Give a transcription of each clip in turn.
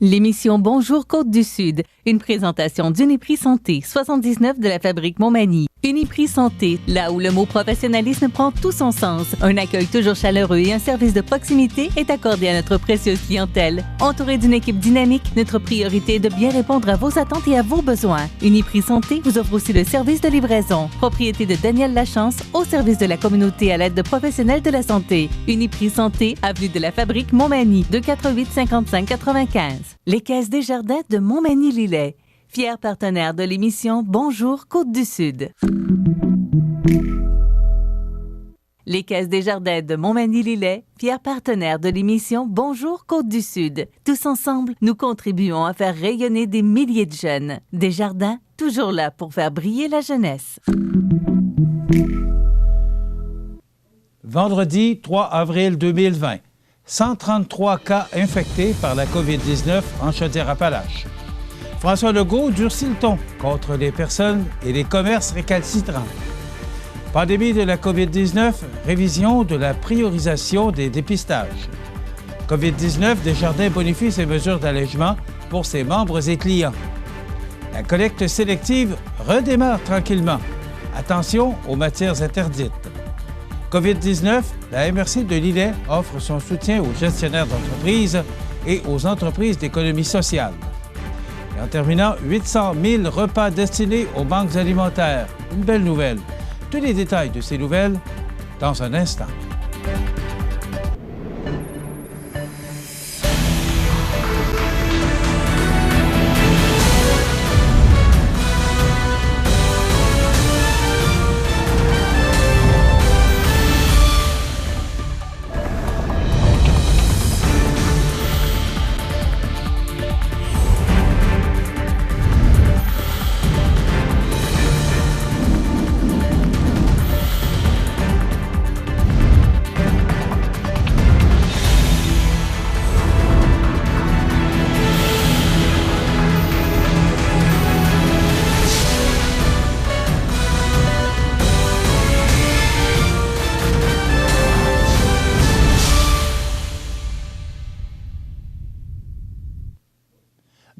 L'émission Bonjour Côte-du-Sud, une présentation d'Uniprix Santé, 79 de la Fabrique Montmagny. Uniprix Santé, là où le mot professionnalisme prend tout son sens. Un accueil toujours chaleureux et un service de proximité est accordé à notre précieuse clientèle. Entouré d'une équipe dynamique, notre priorité est de bien répondre à vos attentes et à vos besoins. Uniprix Santé vous offre aussi le service de livraison. Propriété de Daniel Lachance, au service de la communauté à l'aide de professionnels de la santé. Uniprix Santé, avenue de la Fabrique Montmagny, 248 55 95. Les Caisses Desjardins de Montmagny-Lillet, fiers partenaires de l'émission Bonjour Côte-du-Sud. Les Caisses Desjardins de Montmagny-Lillet, fiers partenaires de l'émission Bonjour Côte-du-Sud. Tous ensemble, nous contribuons à faire rayonner des milliers de jeunes. Desjardins, toujours là pour faire briller la jeunesse. Vendredi 3 avril 2020. 133 cas infectés par la COVID-19 en Chaudière-Appalaches. François Legault durcit le ton contre les personnes et les commerces récalcitrants. Pandémie de la COVID-19, révision de la priorisation des dépistages. COVID-19, Desjardins bonifie ses mesures d'allègement pour ses membres et clients. La collecte sélective redémarre tranquillement. Attention aux matières interdites. COVID-19, la MRC de Lillet offre son soutien aux gestionnaires d'entreprises et aux entreprises d'économie sociale. Et en terminant, 800 000 repas destinés aux banques alimentaires. Une belle nouvelle. Tous les détails de ces nouvelles dans un instant.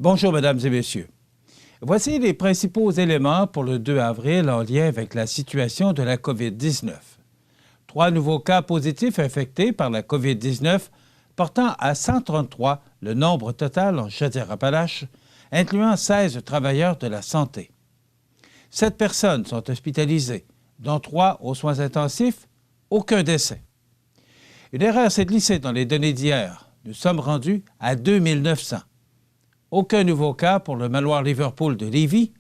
Bonjour, mesdames et messieurs. Voici les principaux éléments pour le 2 avril en lien avec la situation de la COVID-19. 3 nouveaux cas positifs infectés par la COVID-19, portant à 133 le nombre total en Chaudière-Appalaches, incluant 16 travailleurs de la santé. 7 personnes sont hospitalisées, dont 3 aux soins intensifs, aucun décès. Une erreur s'est glissée dans les données d'hier. Nous sommes rendus à 2900. Aucun nouveau cas pour le manoir Liverpool de Lévis.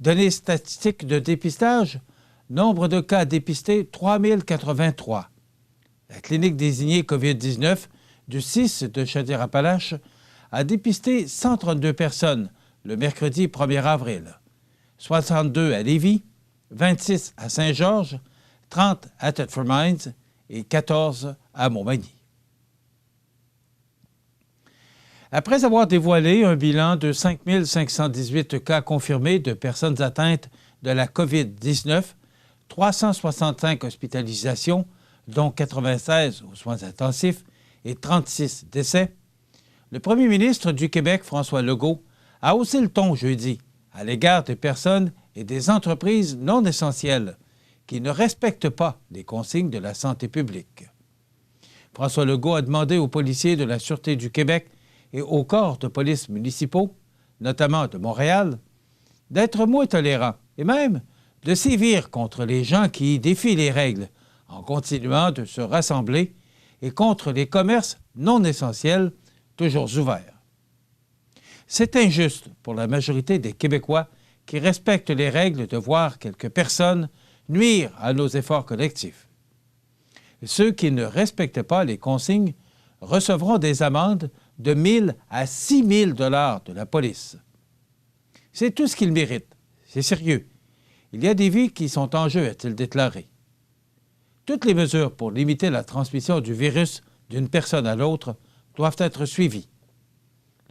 Données statistiques de dépistage, nombre de cas dépistés 3083. La clinique désignée COVID-19 du 6 de Chaudière-Appalaches a dépisté 132 personnes le mercredi 1er avril. 62 à Lévis, 26 à Saint-Georges, 30 à Thetford Mines et 14 à Montmagny. Après avoir dévoilé un bilan de 5 518 cas confirmés de personnes atteintes de la COVID-19, 365 hospitalisations, dont 96 aux soins intensifs et 36 décès, le premier ministre du Québec, François Legault, a haussé le ton jeudi à l'égard des personnes et des entreprises non essentielles qui ne respectent pas les consignes de la santé publique. François Legault a demandé aux policiers de la Sûreté du Québec et aux corps de police municipaux, notamment de Montréal, d'être moins tolérants et même de sévir contre les gens qui défient les règles en continuant de se rassembler et contre les commerces non essentiels toujours ouverts. C'est injuste pour la majorité des Québécois qui respectent les règles de voir quelques personnes nuire à nos efforts collectifs. Ceux qui ne respectent pas les consignes recevront des amendes de 1 000 à 6 000 $ de la police. C'est tout ce qu'ils méritent. C'est sérieux. Il y a des vies qui sont en jeu, a-t-il déclaré. Toutes les mesures pour limiter la transmission du virus d'une personne à l'autre doivent être suivies.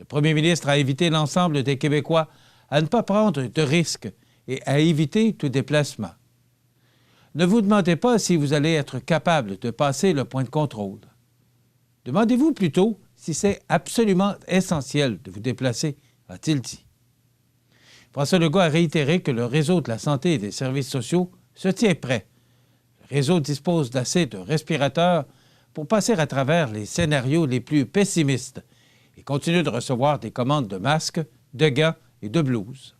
Le premier ministre a invité l'ensemble des Québécois à ne pas prendre de risques et à éviter tout déplacement. Ne vous demandez pas si vous allez être capable de passer le point de contrôle. Demandez-vous plutôt si c'est absolument essentiel de vous déplacer, a-t-il dit. François Legault a réitéré que le réseau de la santé et des services sociaux se tient prêt. Le réseau dispose d'assez de respirateurs pour passer à travers les scénarios les plus pessimistes et continue de recevoir des commandes de masques, de gants et de blouses.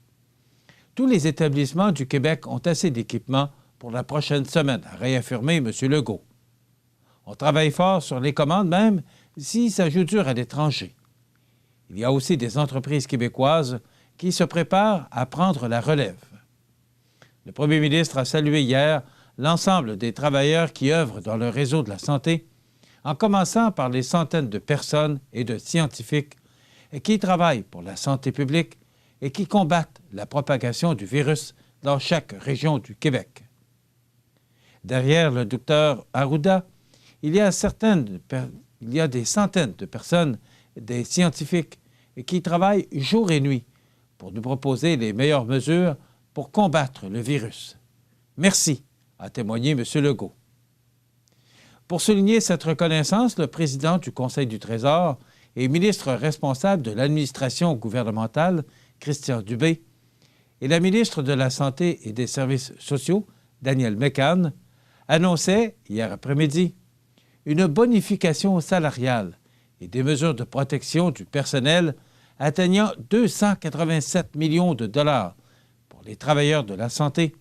Tous les établissements du Québec ont assez d'équipements pour la prochaine semaine, a réaffirmé M. Legault. On travaille fort sur les commandes, même si ça joue dur à l'étranger. Il y a aussi des entreprises québécoises qui se préparent à prendre la relève. Le premier ministre a salué hier l'ensemble des travailleurs qui œuvrent dans le réseau de la santé, en commençant par les centaines de personnes et de scientifiques qui travaillent pour la santé publique et qui combattent la propagation du virus dans chaque région du Québec. Derrière le docteur Arruda, il y a des centaines de personnes, des scientifiques, qui travaillent jour et nuit pour nous proposer les meilleures mesures pour combattre le virus. Merci, a témoigné M. Legault. Pour souligner cette reconnaissance, le président du Conseil du Trésor et ministre responsable de l'administration gouvernementale, Christian Dubé, et la ministre de la Santé et des Services sociaux, Danielle Mécan, annonçaient hier après-midi une bonification salariale et des mesures de protection du personnel atteignant 287 millions de dollars pour les travailleurs de la santé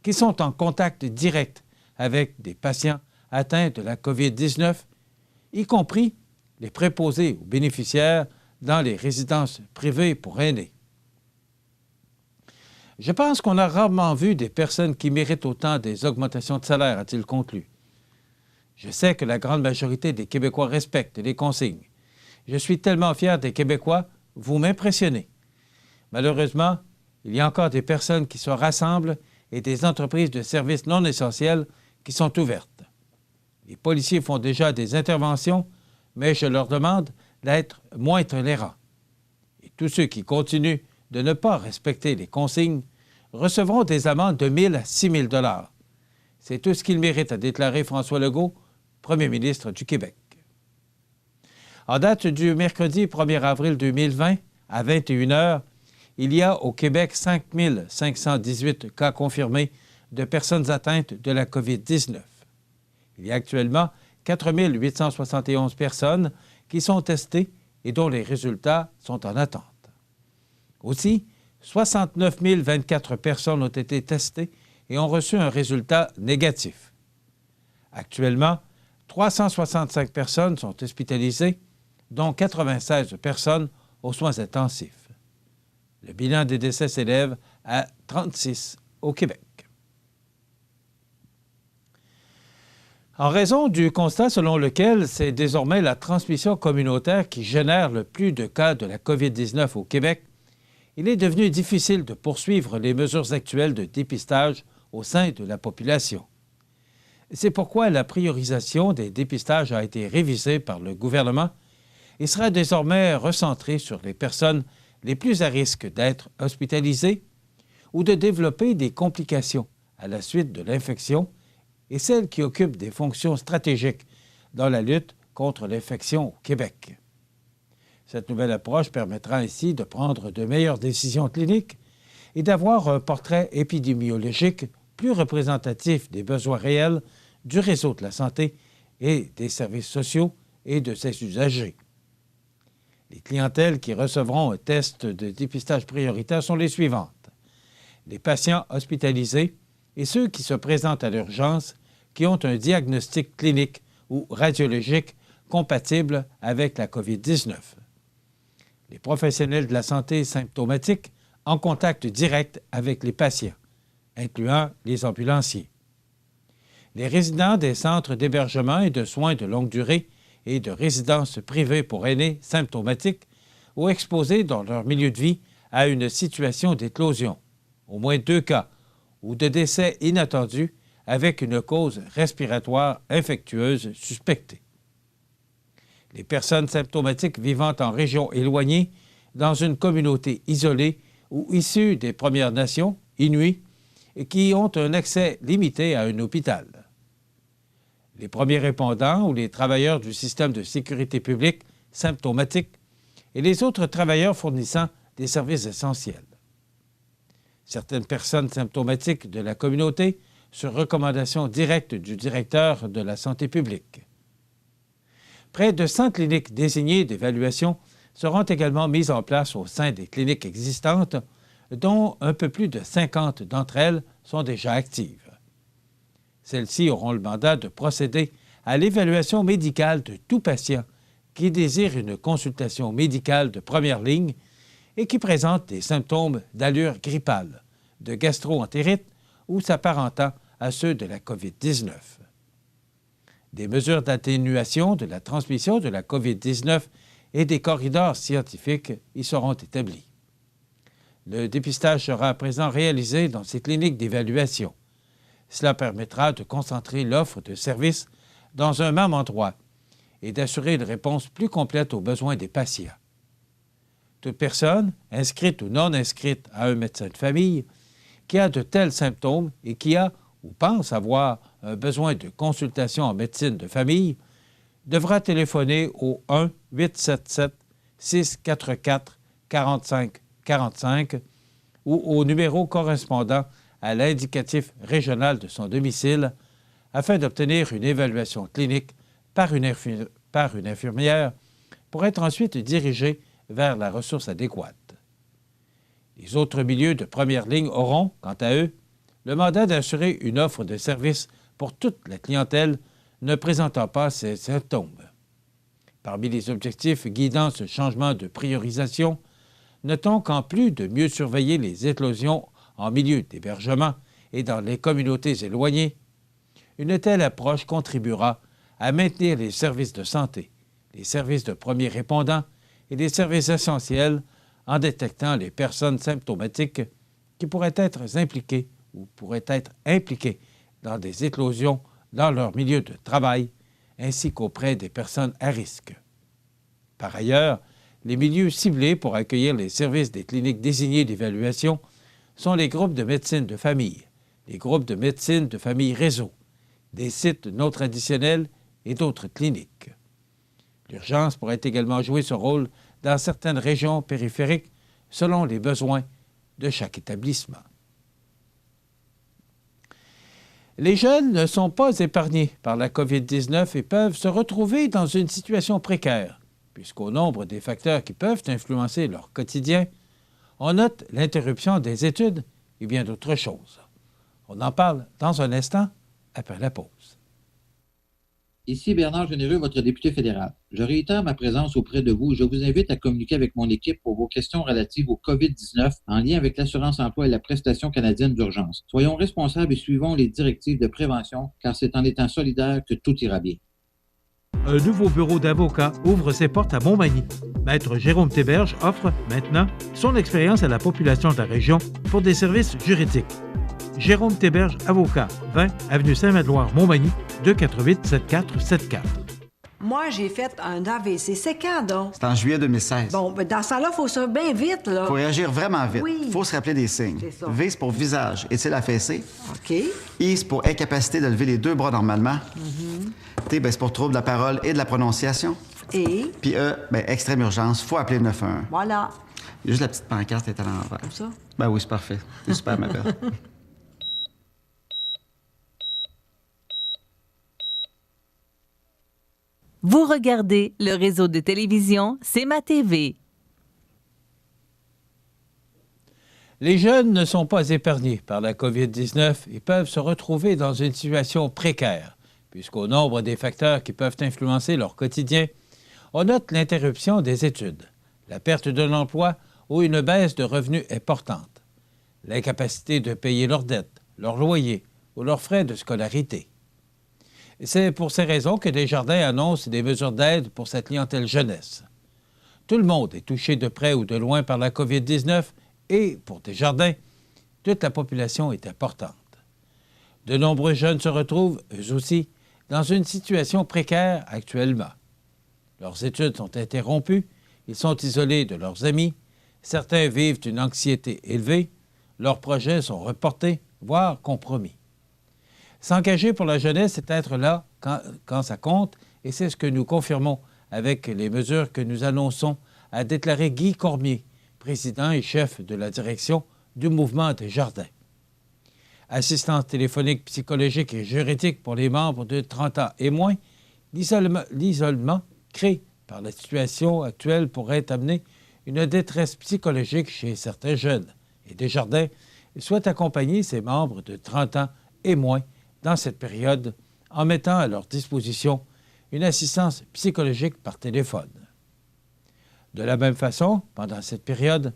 qui sont en contact direct avec des patients atteints de la COVID-19, y compris les préposés aux bénéficiaires dans les résidences privées pour aînés. Je pense qu'on a rarement vu des personnes qui méritent autant des augmentations de salaire, a-t-il conclu. Je sais que la grande majorité des Québécois respectent les consignes. Je suis tellement fier des Québécois, vous m'impressionnez. Malheureusement, il y a encore des personnes qui se rassemblent et des entreprises de services non essentiels qui sont ouvertes. Les policiers font déjà des interventions, mais je leur demande d'être moins tolérants. Et tous ceux qui continuent de ne pas respecter les consignes recevront des amendes de 1 000 à 6 000 $. C'est tout ce qu'ils méritent, a déclaré François Legault, premier ministre du Québec. En date du mercredi 1er avril 2020, à 21 h, il y a au Québec 5 518 cas confirmés de personnes atteintes de la COVID-19. Il y a actuellement 4 871 personnes qui sont testées et dont les résultats sont en attente. Aussi, 69 024 personnes ont été testées et ont reçu un résultat négatif. Actuellement, 365 personnes sont hospitalisées, dont 96 personnes aux soins intensifs. Le bilan des décès s'élève à 36 au Québec. En raison du constat selon lequel c'est désormais la transmission communautaire qui génère le plus de cas de la COVID-19 au Québec, il est devenu difficile de poursuivre les mesures actuelles de dépistage au sein de la population. C'est pourquoi la priorisation des dépistages a été révisée par le gouvernement et sera désormais recentrée sur les personnes les plus à risque d'être hospitalisées ou de développer des complications à la suite de l'infection et celles qui occupent des fonctions stratégiques dans la lutte contre l'infection au Québec. Cette nouvelle approche permettra ainsi de prendre de meilleures décisions cliniques et d'avoir un portrait épidémiologique plus représentatif des besoins réels du réseau de la santé et des services sociaux et de ses usagers. Les clientèles qui recevront un test de dépistage prioritaire sont les suivantes: les patients hospitalisés et ceux qui se présentent à l'urgence qui ont un diagnostic clinique ou radiologique compatible avec la COVID-19. Les professionnels de la santé symptomatiques en contact direct avec les patients, incluant les ambulanciers. Les résidents des centres d'hébergement et de soins de longue durée et de résidences privées pour aînés symptomatiques ou exposés dans leur milieu de vie à une situation d'éclosion, au moins 2 cas, ou de décès inattendus avec une cause respiratoire infectieuse suspectée. Les personnes symptomatiques vivant en région éloignée, dans une communauté isolée ou issue des Premières Nations, Inuits, et qui ont un accès limité à un hôpital. Les premiers répondants ou les travailleurs du système de sécurité publique, symptomatiques et les autres travailleurs fournissant des services essentiels. Certaines personnes symptomatiques de la communauté sur recommandation directe du directeur de la santé publique. Près de 100 cliniques désignées d'évaluation seront également mises en place au sein des cliniques existantes, dont un peu plus de 50 d'entre elles sont déjà actives. Celles-ci auront le mandat de procéder à l'évaluation médicale de tout patient qui désire une consultation médicale de première ligne et qui présente des symptômes d'allure grippale, de gastro-entérite ou s'apparentant à ceux de la COVID-19. Des mesures d'atténuation de la transmission de la COVID-19 et des corridors scientifiques y seront établis. Le dépistage sera à présent réalisé dans ces cliniques d'évaluation. Cela permettra de concentrer l'offre de services dans un même endroit et d'assurer une réponse plus complète aux besoins des patients. Toute personne, inscrite ou non inscrite à un médecin de famille, qui a de tels symptômes et qui a ou pense avoir un besoin de consultation en médecine de famille, devra téléphoner au 1-877-644-4545 ou au numéro correspondant à l'indicatif régional de son domicile afin d'obtenir une évaluation clinique par une infirmière pour être ensuite dirigé vers la ressource adéquate. Les autres milieux de première ligne auront, quant à eux, le mandat d'assurer une offre de services pour toute la clientèle ne présentant pas ces symptômes. Parmi les objectifs guidant ce changement de priorisation, notons qu'en plus de mieux surveiller les éclosions en milieu d'hébergement et dans les communautés éloignées, une telle approche contribuera à maintenir les services de santé, les services de premiers répondants et les services essentiels en détectant les personnes symptomatiques qui pourraient être impliquées dans des éclosions dans leur milieu de travail, ainsi qu'auprès des personnes à risque. Par ailleurs, les milieux ciblés pour accueillir les services des cliniques désignées d'évaluation sont les groupes de médecine de famille, les groupes de médecine de famille réseau, des sites non traditionnels et d'autres cliniques. L'urgence pourrait également jouer ce rôle dans certaines régions périphériques selon les besoins de chaque établissement. Les jeunes ne sont pas épargnés par la COVID-19 et peuvent se retrouver dans une situation précaire, puisqu'au nombre des facteurs qui peuvent influencer leur quotidien, on note l'interruption des études et bien d'autres choses. On en parle dans un instant, après la pause. Ici Bernard Généreux, votre député fédéral. Je réitère ma présence auprès de vous et je vous invite à communiquer avec mon équipe pour vos questions relatives au COVID-19 en lien avec l'assurance-emploi et la prestation canadienne d'urgence. Soyons responsables et suivons les directives de prévention, car c'est en étant solidaires que tout ira bien. Un nouveau bureau d'avocat ouvre ses portes à Montmagny. Maître Jérôme Théberge offre maintenant son expérience à la population de la région pour des services juridiques. Jérôme Théberge, avocat, 20 avenue Saint-Madouard, Montmagny, 248-7474. Moi, j'ai fait un AVC. C'est quand, donc? C'est en juillet 2016. Bon, ben dans ça là, il faut ça bien vite, là. Faut réagir vraiment vite. Oui. Faut se rappeler des signes. C'est ça. V, c'est pour visage. Est-il affaissé? OK. I, c'est pour incapacité de lever les deux bras normalement. T, ben, c'est pour trouble de la parole et de la prononciation. Et? Puis E, ben, extrême urgence. Faut appeler le 911. Voilà. Il y a juste la petite pancarte est à l'envers. Comme ça? Ben oui, c'est parfait. C'est super, ma belle. Vous regardez le réseau de télévision C'est ma TV. Les jeunes ne sont pas épargnés par la COVID-19 et peuvent se retrouver dans une situation précaire, puisqu'au nombre des facteurs qui peuvent influencer leur quotidien, on note l'interruption des études, la perte de l'emploi ou une baisse de revenus importante, l'incapacité de payer leurs dettes, leur loyer ou leurs frais de scolarité. C'est pour ces raisons que Desjardins annonce des mesures d'aide pour sa clientèle jeunesse. Tout le monde est touché de près ou de loin par la COVID-19 et, pour Desjardins, toute la population est importante. De nombreux jeunes se retrouvent, eux aussi, dans une situation précaire actuellement. Leurs études sont interrompues, ils sont isolés de leurs amis, certains vivent une anxiété élevée, leurs projets sont reportés, voire compromis. S'engager pour la jeunesse, c'est être là quand ça compte, et c'est ce que nous confirmons avec les mesures que nous annonçons, a déclaré Guy Cormier, président et chef de la direction du mouvement Desjardins. Assistance téléphonique, psychologique et juridique pour les membres de 30 ans et moins, l'isolement créé par la situation actuelle pourrait amener une détresse psychologique chez certains jeunes. Et Desjardins souhaite accompagner ses membres de 30 ans et moins dans cette période en mettant à leur disposition une assistance psychologique par téléphone. De la même façon, pendant cette période,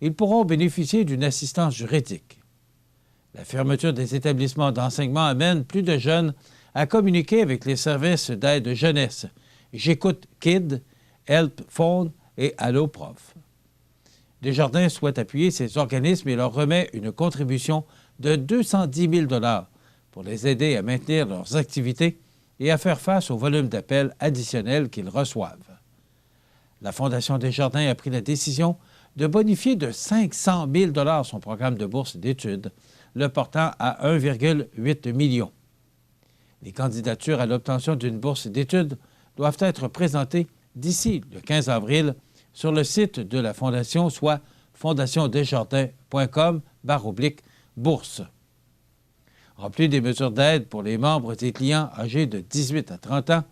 ils pourront bénéficier d'une assistance juridique. La fermeture des établissements d'enseignement amène plus de jeunes à communiquer avec les services d'aide jeunesse, J'écoute Kid, Help Phone et Allo Prof. Desjardins souhaite appuyer ces organismes et leur remet une contribution de 210 000 $ pour les aider à maintenir leurs activités et à faire face au volume d'appels additionnels qu'ils reçoivent. La Fondation Desjardins a pris la décision de bonifier de 500 000 $ son programme de bourse d'études, le portant à 1,8 million. Les candidatures à l'obtention d'une bourse d'études doivent être présentées d'ici le 15 avril sur le site de la Fondation, soit fondationdesjardins.com/bourse. En plus des mesures d'aide pour les membres et clients âgés de 18 à 30 ans,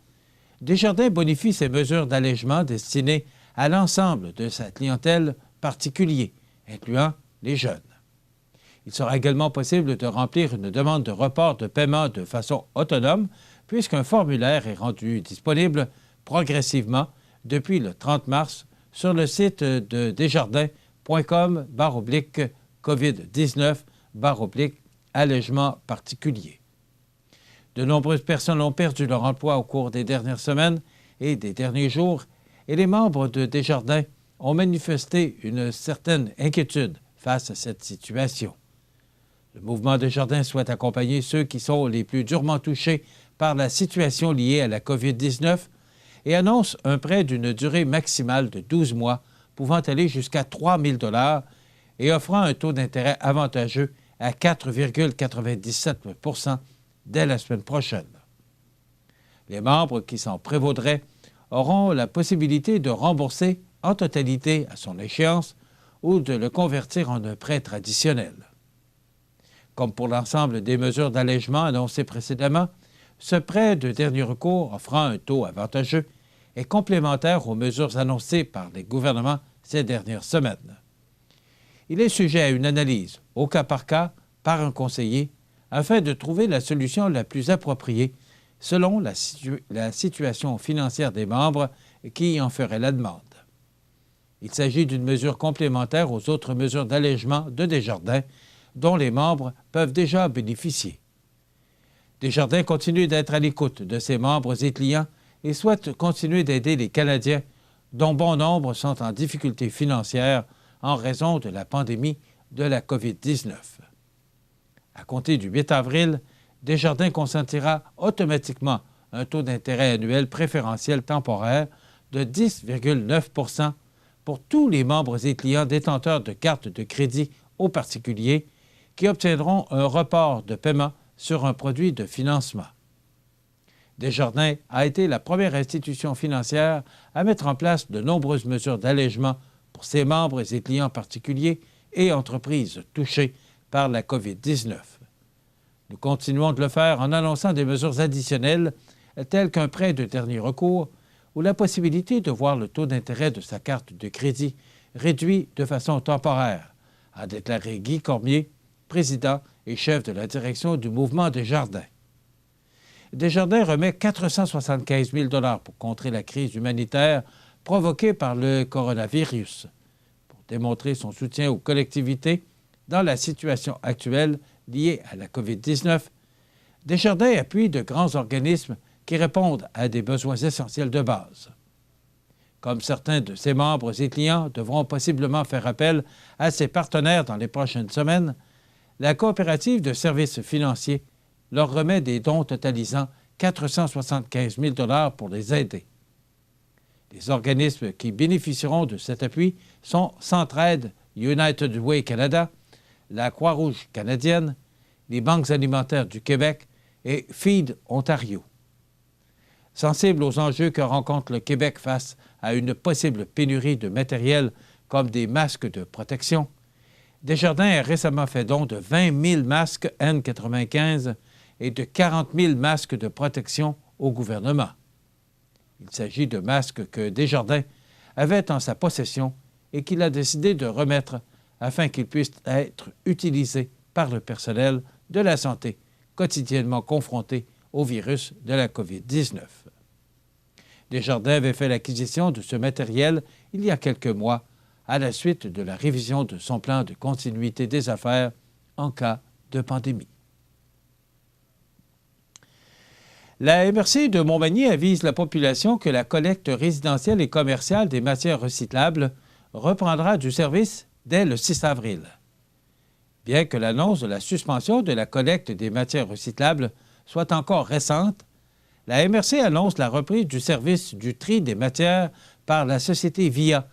Desjardins bonifie ces mesures d'allègement destinées à l'ensemble de sa clientèle particulière, incluant les jeunes. Il sera également possible de remplir une demande de report de paiement de façon autonome, puisqu'un formulaire est rendu disponible progressivement depuis le 30 mars sur le site de desjardins.com/COVID-19/allègement particulier. De nombreuses personnes ont perdu leur emploi au cours des dernières semaines et des derniers jours, et les membres de Desjardins ont manifesté une certaine inquiétude face à cette situation. Le mouvement Desjardins souhaite accompagner ceux qui sont les plus durement touchés par la situation liée à la COVID-19 et annonce un prêt d'une durée maximale de 12 mois pouvant aller jusqu'à 3 000 $ et offrant un taux d'intérêt avantageux à 4,97 % dès la semaine prochaine. Les membres qui s'en prévaudraient auront la possibilité de rembourser en totalité à son échéance ou de le convertir en un prêt traditionnel. Comme pour l'ensemble des mesures d'allègement annoncées précédemment, ce prêt de dernier recours offrant un taux avantageux est complémentaire aux mesures annoncées par les gouvernements ces dernières semaines. Il est sujet à une analyse, au cas par cas, par un conseiller, afin de trouver la solution la plus appropriée selon la situation financière des membres qui en feraient la demande. Il s'agit d'une mesure complémentaire aux autres mesures d'allègement de Desjardins dont les membres peuvent déjà bénéficier. Desjardins continue d'être à l'écoute de ses membres et clients et souhaite continuer d'aider les Canadiens dont bon nombre sont en difficulté financière en raison de la pandémie de la COVID-19. À compter du 8 avril, Desjardins consentira automatiquement un taux d'intérêt annuel préférentiel temporaire de 10,9 % pour tous les membres et clients détenteurs de cartes de crédit aux particuliers qui obtiendront un report de paiement sur un produit de financement. Desjardins a été la première institution financière à mettre en place de nombreuses mesures d'allègement pour ses membres et ses clients particuliers et entreprises touchées par la COVID-19. Nous continuons de le faire en annonçant des mesures additionnelles telles qu'un prêt de dernier recours ou la possibilité de voir le taux d'intérêt de sa carte de crédit réduit de façon temporaire, a déclaré Guy Cormier, président et chef de la direction du mouvement Desjardins. Desjardins remet 475 000 $ pour contrer la crise humanitaire provoquée par le coronavirus, pour démontrer son soutien aux collectivités dans la situation actuelle liée à la COVID-19. Desjardins appuie de grands organismes qui répondent à des besoins essentiels de base. Comme certains de ses membres et clients devront possiblement faire appel à ses partenaires dans les prochaines semaines, la coopérative de services financiers leur remet des dons totalisant 475 000 $ pour les aider. Les organismes qui bénéficieront de cet appui sont Centraide, United Way Canada, la Croix-Rouge canadienne, les banques alimentaires du Québec et Feed Ontario. Sensible aux enjeux que rencontre le Québec face à une possible pénurie de matériel comme des masques de protection, Desjardins a récemment fait don de 20 000 masques N95 et de 40 000 masques de protection au gouvernement. Il s'agit de masques que Desjardins avait en sa possession et qu'il a décidé de remettre afin qu'ils puissent être utilisés par le personnel de la santé quotidiennement confronté au virus de la COVID-19. Desjardins avait fait l'acquisition de ce matériel il y a quelques mois à la suite de la révision de son plan de continuité des affaires en cas de pandémie. La MRC de Montmagny avise la population que la collecte résidentielle et commerciale des matières recyclables reprendra du service dès le 6 avril. Bien que l'annonce de la suspension de la collecte des matières recyclables soit encore récente, la MRC annonce la reprise du service du tri des matières par la société VIA,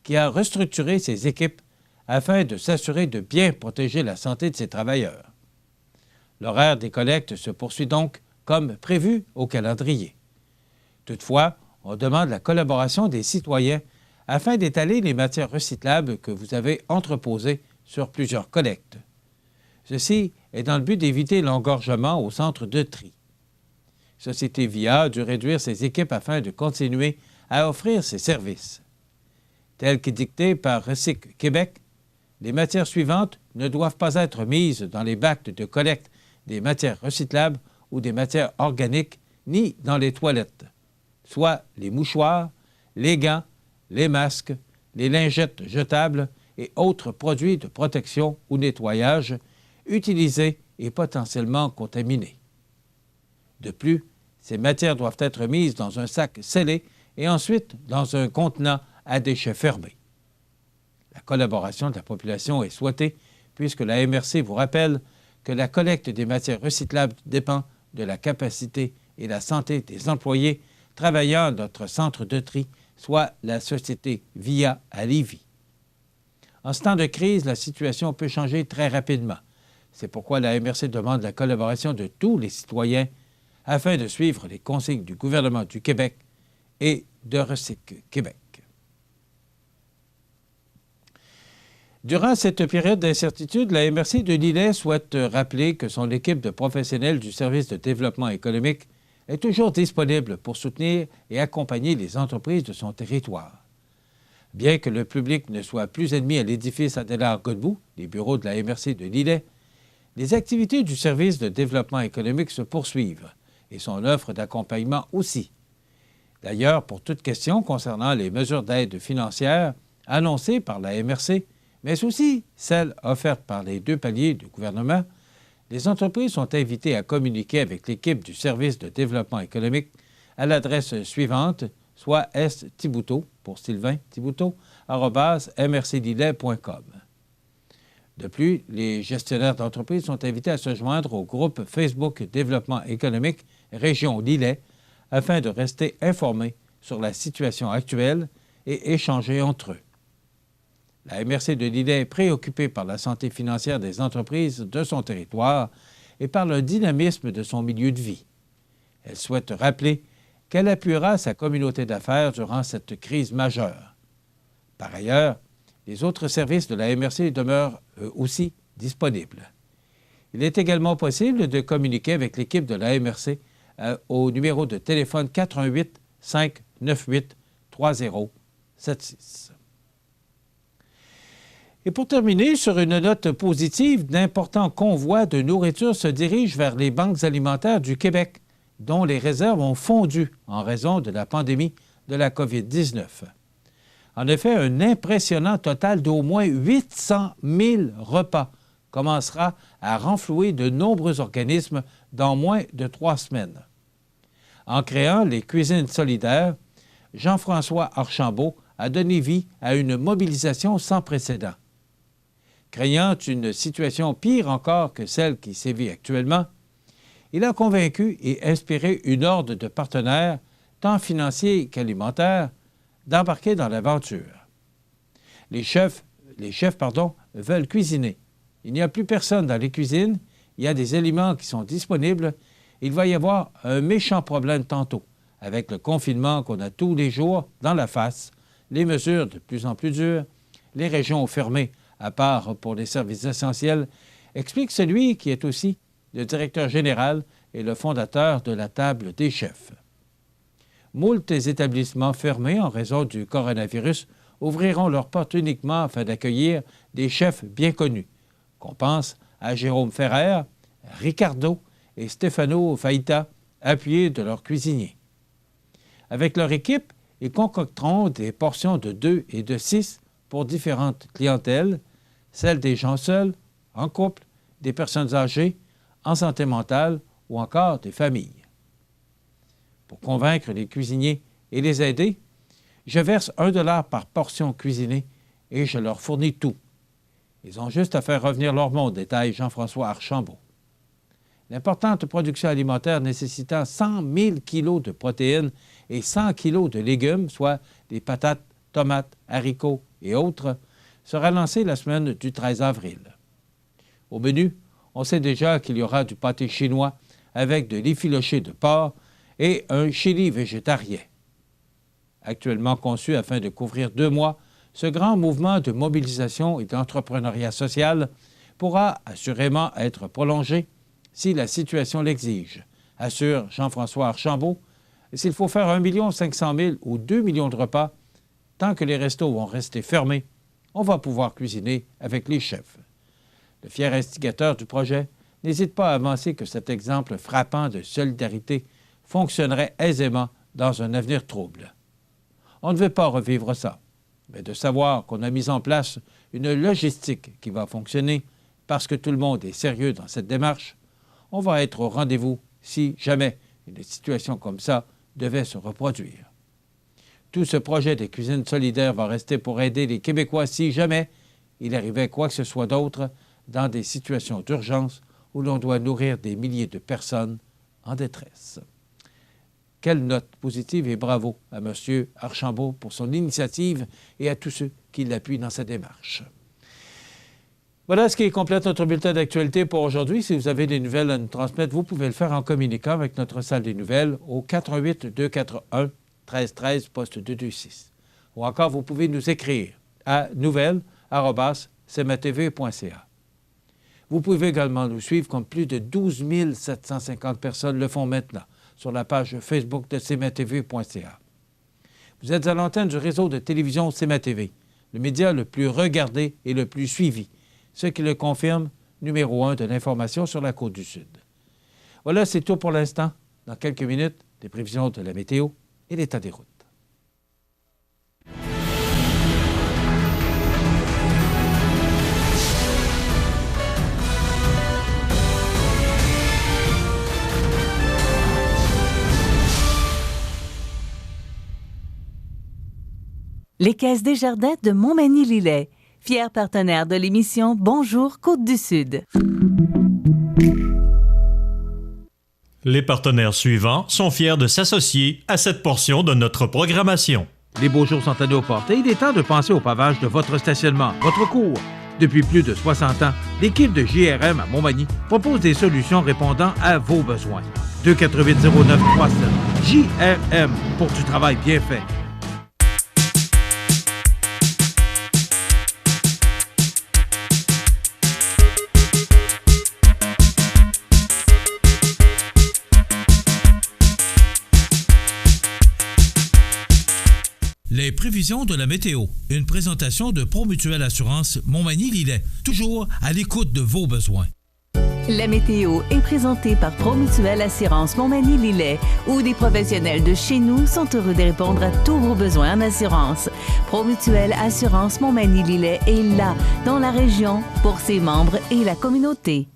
qui a restructuré ses équipes afin de s'assurer de bien protéger la santé de ses travailleurs. L'horaire des collectes se poursuit donc comme prévu au calendrier. Toutefois, on demande la collaboration des citoyens afin d'étaler les matières recyclables que vous avez entreposées sur plusieurs collectes. Ceci est dans le but d'éviter l'engorgement au centre de tri. Société VIA a dû réduire ses équipes afin de continuer à offrir ses services. Tel qu'édicté par Recyc Québec, les matières suivantes ne doivent pas être mises dans les bacs de collecte des matières recyclables ou des matières organiques, ni dans les toilettes, soit les mouchoirs, les gants, les masques, les lingettes jetables et autres produits de protection ou nettoyage utilisés et potentiellement contaminés. De plus, ces matières doivent être mises dans un sac scellé et ensuite dans un contenant à déchets fermés. La collaboration de la population est souhaitée puisque la MRC vous rappelle que la collecte des matières recyclables dépend de la capacité et la santé des employés travaillant à notre centre de tri, soit la société VIA à Lévis. En ce temps de crise, la situation peut changer très rapidement. C'est pourquoi la MRC demande la collaboration de tous les citoyens afin de suivre les consignes du gouvernement du Québec et de Recyc Québec. Durant cette période d'incertitude, la MRC de Lillet souhaite rappeler que son équipe de professionnels du service de développement économique est toujours disponible pour soutenir et accompagner les entreprises de son territoire. Bien que le public ne soit plus admis à l'édifice Adélard-Godbout, les bureaux de la MRC de Lillet, les activités du service de développement économique se poursuivent et son offre d'accompagnement aussi. D'ailleurs, pour toute question concernant les mesures d'aide financière annoncées par la MRC, mais aussi celles offertes par les deux paliers du gouvernement, les entreprises sont invitées à communiquer avec l'équipe du service de développement économique à l'adresse suivante, soit sthibouteau, pour Sylvain Thibouteau, @mrclillet.com. De plus, les gestionnaires d'entreprises sont invités à se joindre au groupe Facebook Développement économique Région Lillet afin de rester informés sur la situation actuelle et échanger entre eux. La MRC de Lillet est préoccupée par la santé financière des entreprises de son territoire et par le dynamisme de son milieu de vie. Elle souhaite rappeler qu'elle appuiera sa communauté d'affaires durant cette crise majeure. Par ailleurs, les autres services de la MRC demeurent eux aussi disponibles. Il est également possible de communiquer avec l'équipe de la MRC au numéro de téléphone 418-598-3076. Et pour terminer, sur une note positive, d'importants convois de nourriture se dirigent vers les banques alimentaires du Québec, dont les réserves ont fondu en raison de la pandémie de la COVID-19. En effet, un impressionnant total d'au moins 800 000 repas commencera à renflouer de nombreux organismes dans moins de 3 semaines. En créant les cuisines solidaires, Jean-François Archambault a donné vie à une mobilisation sans précédent. Craignant une situation pire encore que celle qui sévit actuellement, il a convaincu et inspiré une horde de partenaires, tant financiers qu'alimentaires, d'embarquer dans l'aventure. Les chefs veulent cuisiner. Il n'y a plus personne dans les cuisines, il y a des aliments qui sont disponibles. Il va y avoir un méchant problème tantôt Avec le confinement qu'on a tous les jours dans la face, les mesures de plus en plus dures, les régions fermées, à part pour les services essentiels, explique celui qui est aussi le directeur général et le fondateur de la Table des chefs. Moult établissements fermés en raison du coronavirus ouvriront leurs portes uniquement afin d'accueillir des chefs bien connus, qu'on pense à Jérôme Ferrer, Ricardo et Stefano Faita, appuyés de leurs cuisiniers. Avec leur équipe, ils concocteront des portions de 2 et de 6 pour différentes clientèles, celles des gens seuls, en couple, des personnes âgées, en santé mentale ou encore des familles. Pour convaincre les cuisiniers et les aider, je verse 1 $ par portion cuisinée et je leur fournis tout. Ils ont juste à faire revenir leur monde, détaille Jean-François Archambault. L'importante production alimentaire nécessitant 100 000 kilos de protéines et 100 kilos de légumes, soit des patates, tomates, haricots et autres, sera lancée la semaine du 13 avril. Au menu, on sait déjà qu'il y aura du pâté chinois avec de l'effiloché de porc et un chili végétarien. Actuellement conçu afin de couvrir 2 mois, ce grand mouvement de mobilisation et d'entrepreneuriat social pourra assurément être prolongé si la situation l'exige, assure Jean-François Archambault. Et s'il faut faire 1 500 000 ou 2 millions de repas, tant que les restos vont rester fermés, on va pouvoir cuisiner avec les chefs. Le fier instigateur du projet n'hésite pas à avancer que cet exemple frappant de solidarité fonctionnerait aisément dans un avenir trouble. On ne veut pas revivre ça, mais de savoir qu'on a mis en place une logistique qui va fonctionner parce que tout le monde est sérieux dans cette démarche, on va être au rendez-vous si jamais une situation comme ça devait se reproduire. Tout ce projet des cuisines solidaires va rester pour aider les Québécois si jamais il arrivait quoi que ce soit d'autre dans des situations d'urgence où l'on doit nourrir des milliers de personnes en détresse. Quelle note positive et bravo à M. Archambault pour son initiative et à tous ceux qui l'appuient dans sa démarche. Voilà ce qui complète notre bulletin d'actualité pour aujourd'hui. Si vous avez des nouvelles à nous transmettre, vous pouvez le faire en communiquant avec notre salle des nouvelles au 418-241 1313 poste 226. Ou encore, vous pouvez nous écrire à nouvelles@cmatv.ca. Vous pouvez également nous suivre comme plus de 12 750 personnes le font maintenant sur la page Facebook de cmatv.ca. Vous êtes à l'antenne du réseau de télévision CMA-TV, le média le plus regardé et le plus suivi, ce qui le confirme, numéro 1 de l'information sur la Côte-du-Sud. Voilà, c'est tout pour l'instant. Dans quelques minutes, des prévisions de la météo et l'état des routes. Les Caisses Desjardins de Montmagny-Lillet, fier partenaire de l'émission Bonjour Côte-du-Sud. Les partenaires suivants sont fiers de s'associer à cette portion de notre programmation. Les beaux jours sont à nos portes et il est temps de penser au pavage de votre stationnement, votre cour. Depuis plus de 60 ans, l'équipe de JRM à Montmagny propose des solutions répondant à vos besoins. 248-0937. JRM pour du travail bien fait. Les prévisions de la météo. Une présentation de Promutuelle Assurance Montmagny-Lillet. Toujours à l'écoute de vos besoins. La météo est présentée par Promutuelle Assurance Montmagny-Lillet, où des professionnels de chez nous sont heureux de répondre à tous vos besoins en assurance. Promutuelle Assurance Montmagny-Lillet est là, dans la région, pour ses membres et la communauté.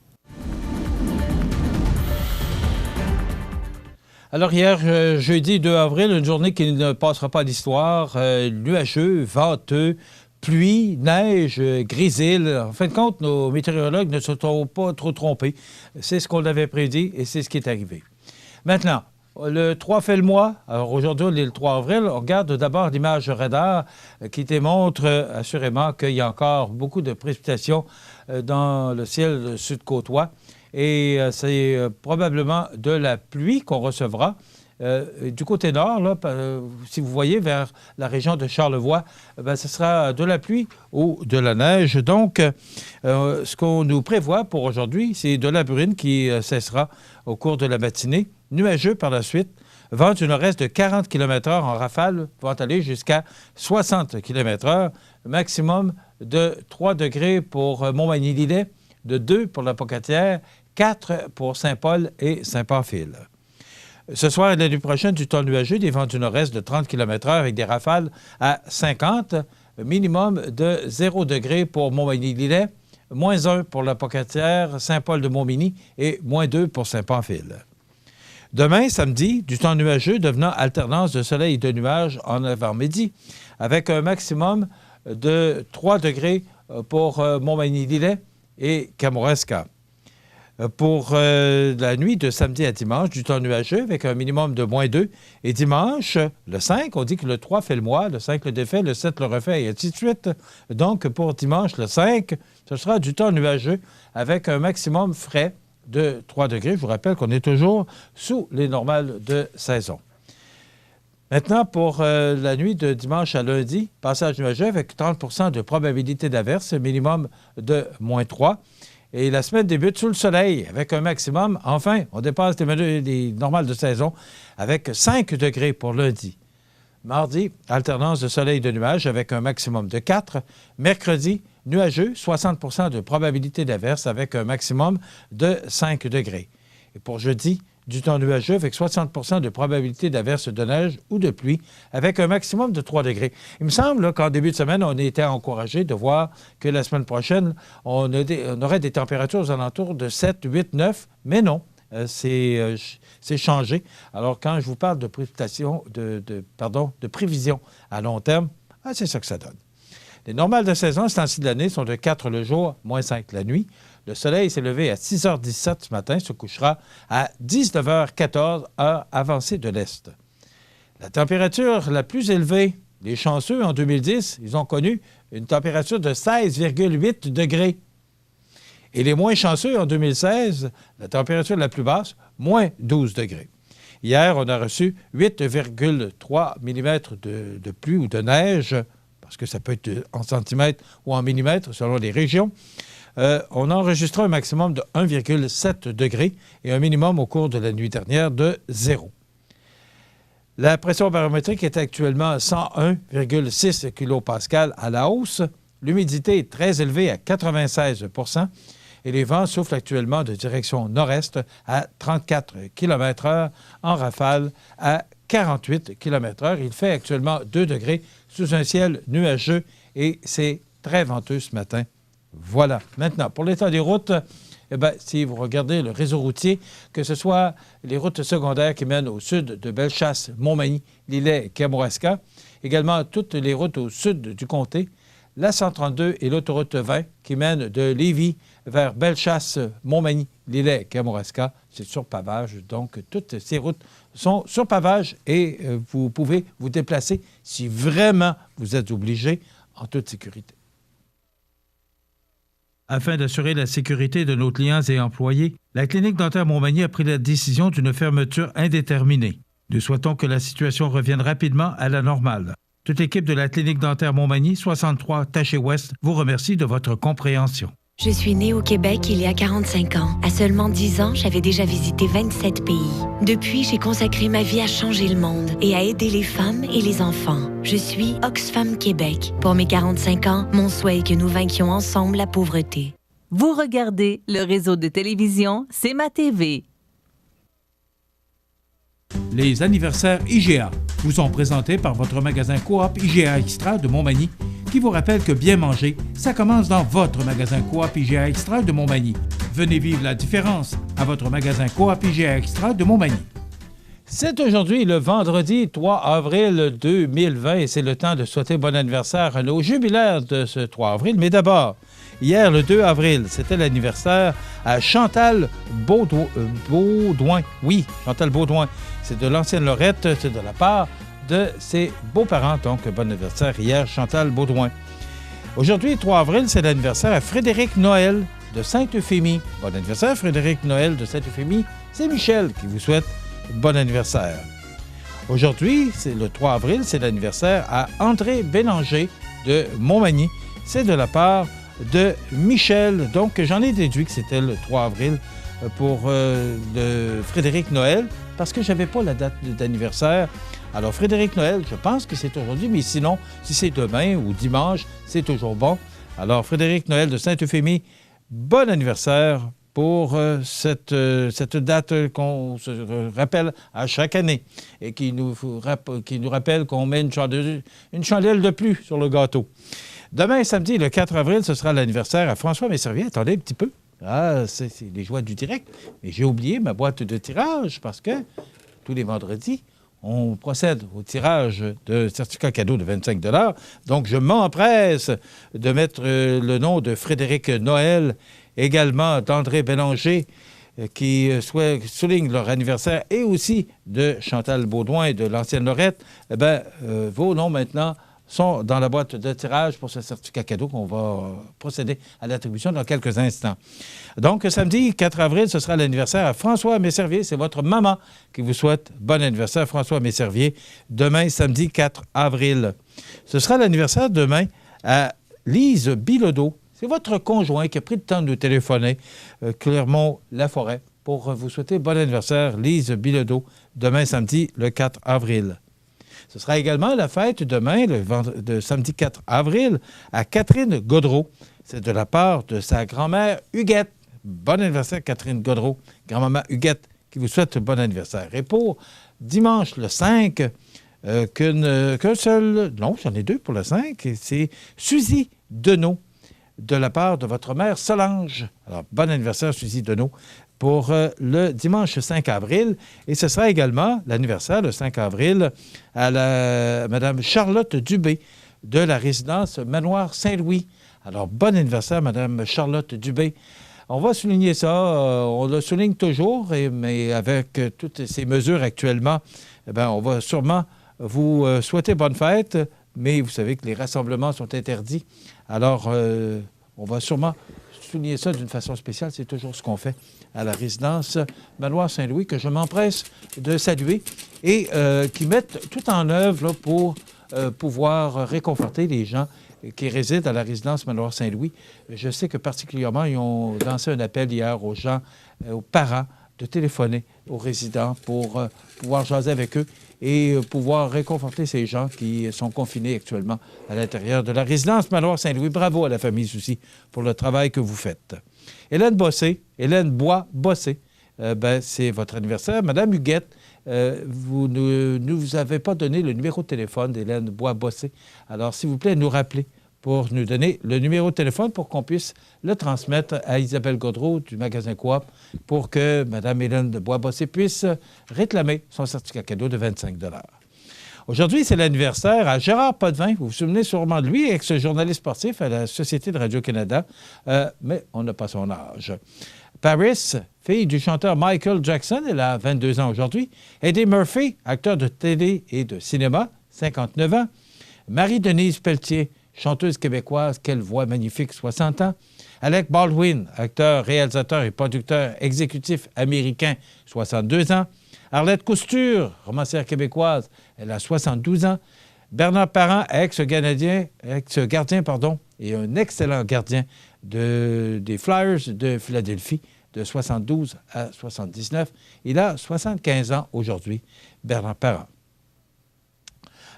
Alors hier, jeudi 2 avril, une journée qui ne passera pas à l'histoire, nuageux, venteux, pluie, neige, grésil. En fin de compte, nos météorologues ne se sont pas trop trompés. C'est ce qu'on avait prédit et c'est ce qui est arrivé. Maintenant, le 3 fait le mois. Alors aujourd'hui, on est le 3 avril. On regarde d'abord l'image radar qui démontre assurément qu'il y a encore beaucoup de précipitations dans le ciel sud-côtois. Et c'est probablement de la pluie qu'on recevra Du côté nord, là, si vous voyez vers la région de Charlevoix, ce sera de la pluie ou de la neige. Donc, ce qu'on nous prévoit pour aujourd'hui, c'est de la bruine qui cessera au cours de la matinée. Nuageux par la suite. Vent du nord-est de 40 km/h en rafale vont aller jusqu'à 60 km/h. Maximum de 3 degrés pour Montmagny-Lillet, de 2 pour la Pocatière, 4 pour Saint-Paul et Saint-Pamphile. Ce soir et la nuit prochaine, du temps nuageux, des vents du nord-est de 30 km/h avec des rafales à 50, minimum de 0 degré pour Montmagny-Lillet, moins 1 pour la Pocatière, Saint-Paul-de-Montmagny et moins 2 pour Saint-Pamphile. Demain, samedi, du temps nuageux devenant alternance de soleil et de nuages en avant-midi, avec un maximum de 3 degrés pour Montmagny-Lillet et Kamouraska. Pour la nuit de samedi à dimanche, du temps nuageux avec un minimum de moins 2. Et dimanche, le 5, on dit que le 3 fait le mois, le 5 le défait, le 7 le refait, et ainsi de suite. Donc, pour dimanche, le 5, ce sera du temps nuageux avec un maximum frais de 3 degrés. Je vous rappelle qu'on est toujours sous les normales de saison. Maintenant, pour la nuit de dimanche à lundi, passage nuageux avec 30 % de probabilité d'averse, minimum de moins 3. Et la semaine débute sous le soleil avec un maximum. Enfin, on dépasse les normales de saison avec 5 degrés pour lundi. Mardi, alternance de soleil et de nuages avec un maximum de 4. Mercredi, nuageux, 60 % de probabilité d'averse avec un maximum de 5 degrés. Et pour jeudi, du temps nuageux avec 60 % de probabilité d'averse de neige ou de pluie avec un maximum de 3 degrés. Il me semble qu'en début de semaine, on était encouragé de voir que la semaine prochaine, on aurait des températures aux alentours de 7, 8, 9, mais non. C'est changé. Alors, quand je vous parle de précipitation, de prévision à long terme, c'est ça que ça donne. Les normales de saison, ce temps-ci de l'année, sont de 4 le jour, moins 5 la nuit. Le soleil s'est levé à 6h17 ce matin, se couchera à 19h14, heure avancée de l'Est. La température la plus élevée, les chanceux, en 2010, ils ont connu une température de 16,8 degrés. Et les moins chanceux, en 2016, la température la plus basse, moins 12 degrés. Hier, on a reçu 8,3 mm de pluie ou de neige, parce que ça peut être en centimètres ou en millimètres selon les régions. On a enregistré un maximum de 1,7 degrés et un minimum au cours de la nuit dernière de 0. La pression barométrique est actuellement à 101,6 kPa à la hausse. L'humidité est très élevée à 96 % et les vents soufflent actuellement de direction nord-est à 34 km/h en rafale à 48 km/h. Il fait actuellement 2 degrés sous un ciel nuageux et c'est très venteux ce matin. Voilà. Maintenant, pour l'état des routes, si vous regardez le réseau routier, que ce soit les routes secondaires qui mènent au sud de Bellechasse, Montmagny, Lillet et Kamouraska, également toutes les routes au sud du comté, la 132 et l'autoroute 20 qui mènent de Lévis vers Bellechasse, Montmagny, Lillet et Kamouraska, c'est sur pavage. Donc, toutes ces routes sont sur pavage et vous pouvez vous déplacer si vraiment vous êtes obligé en toute sécurité. Afin d'assurer la sécurité de nos clients et employés, la Clinique dentaire Montmagny a pris la décision d'une fermeture indéterminée. Nous souhaitons que la situation revienne rapidement à la normale. Toute l'équipe de la Clinique dentaire Montmagny, 63 Taché-Ouest, vous remercie de votre compréhension. Je suis née au Québec il y a 45 ans. À seulement 10 ans, j'avais déjà visité 27 pays. Depuis, j'ai consacré ma vie à changer le monde et à aider les femmes et les enfants. Je suis Oxfam Québec. Pour mes 45 ans, mon souhait est que nous vainquions ensemble la pauvreté. Vous regardez le réseau de télévision C'est ma TV. Les anniversaires IGA vous sont présentés par votre magasin Coop IGA Extra de Montmagny, qui vous rappelle que bien manger, ça commence dans votre magasin Coop IGA Extra de Montmagny. Venez vivre la différence à votre magasin Coop IGA Extra de Montmagny. C'est aujourd'hui le vendredi 3 avril 2020 et c'est le temps de souhaiter bon anniversaire à nos jubilaires de ce 3 avril. Mais d'abord, hier, le 2 avril, c'était l'anniversaire à Chantal Baudouin. Oui, Chantal Baudouin. C'est de l'ancienne Lorette, c'est de la part de ses beaux-parents. Donc, bon anniversaire hier, Chantal Baudouin. Aujourd'hui, 3 avril, c'est l'anniversaire à Frédéric Noël de Sainte-Euphémie. Bon anniversaire, Frédéric Noël de Sainte-Euphémie. C'est Michel qui vous souhaite bon anniversaire. Aujourd'hui, c'est le 3 avril, c'est l'anniversaire à André Bélanger de Montmagny. C'est de la part de Michel. Donc, j'en ai déduit que c'était le 3 avril pour de Frédéric Noël, parce que je n'avais pas la date d'anniversaire. Alors, Frédéric Noël, je pense que c'est aujourd'hui, mais sinon, si c'est demain ou dimanche, c'est toujours bon. Alors, Frédéric Noël de Sainte-Euphémie, bon anniversaire pour cette date qu'on se rappelle à chaque année et qui nous rappelle qu'on met une chandelle de plus sur le gâteau. Demain, samedi, le 4 avril, ce sera l'anniversaire à François Messervier. Attendez un petit peu. Ah, c'est les joies du direct. Mais j'ai oublié ma boîte de tirage parce que tous les vendredis, on procède au tirage de certificats cadeaux de 25 $. Donc, je m'empresse de mettre le nom de Frédéric Noël, également d'André Bélanger, qui soulignent leur anniversaire, et aussi de Chantal Baudouin et de l'ancienne Lorette. Eh bien, vos noms maintenant sont dans la boîte de tirage pour ce certificat cadeau qu'on va procéder à l'attribution dans quelques instants. Donc, samedi 4 avril, ce sera l'anniversaire à François Messervier. C'est votre maman qui vous souhaite bon anniversaire, François Messervier. Demain, samedi 4 avril. Ce sera l'anniversaire demain à Lise Bilodeau. C'est votre conjoint qui a pris le temps de nous téléphoner, Clermont-Laforêt, pour vous souhaiter bon anniversaire, Lise Bilodeau, demain, samedi, le 4 avril. Ce sera également la fête demain, de samedi 4 avril, à Catherine Gaudreau. C'est de la part de sa grand-mère Huguette. Bon anniversaire, Catherine Gaudreau, grand-maman Huguette, qui vous souhaite bon anniversaire. Et pour dimanche, le 5, qu'un seul... Non, j'en ai deux pour le 5. C'est Suzy Deneau, de la part de votre mère Solange. Alors, bon anniversaire, Suzy Deneau, pour le dimanche 5 avril. Et ce sera également l'anniversaire, le 5 avril, à Mme Charlotte Dubé, de la résidence Manoir Saint-Louis. Alors, bon anniversaire, Mme Charlotte Dubé. On va souligner ça, on le souligne toujours, mais avec toutes ces mesures actuellement, eh bien, on va sûrement vous souhaiter bonne fête, mais vous savez que les rassemblements sont interdits. Alors, on va sûrement souligner ça d'une façon spéciale. C'est toujours ce qu'on fait à la résidence Manoir Saint-Louis, que je m'empresse de saluer et qui mettent tout en œuvre là, pour pouvoir réconforter les gens qui résident à la résidence Manoir Saint-Louis. Je sais que particulièrement, ils ont lancé un appel hier aux gens, aux parents, de téléphoner aux résidents pour pouvoir jaser avec eux et pouvoir réconforter ces gens qui sont confinés actuellement à l'intérieur de la résidence Manoir Saint-Louis. Bravo à la famille aussi pour le travail que vous faites. Hélène Bois-Bossé, c'est votre anniversaire. Madame Huguette, vous ne nous avez pas donné le numéro de téléphone d'Hélène Bois-Bossé. Alors, s'il vous plaît, nous rappeler pour nous donner le numéro de téléphone pour qu'on puisse le transmettre à Isabelle Gaudreau du magasin Coop pour que Mme Hélène Bois-Bossé puisse réclamer son certificat cadeau de 25 $. Aujourd'hui, c'est l'anniversaire à Gérard Potvin. Vous vous souvenez sûrement de lui, ex-journaliste sportif à la Société de Radio-Canada, mais on n'a pas son âge. Paris, fille du chanteur Michael Jackson, elle a 22 ans aujourd'hui. Eddie Murphy, acteur de télé et de cinéma, 59 ans. Marie-Denise Pelletier, chanteuse québécoise, quelle voix magnifique, 60 ans. Alec Baldwin, acteur, réalisateur et producteur exécutif américain, 62 ans. Arlette Cousture, romancière québécoise, elle a 72 ans. Bernard Parent, ex-gardien, et un excellent gardien des Flyers de Philadelphie, de 72 à 79. Il a 75 ans aujourd'hui, Bernard Parent.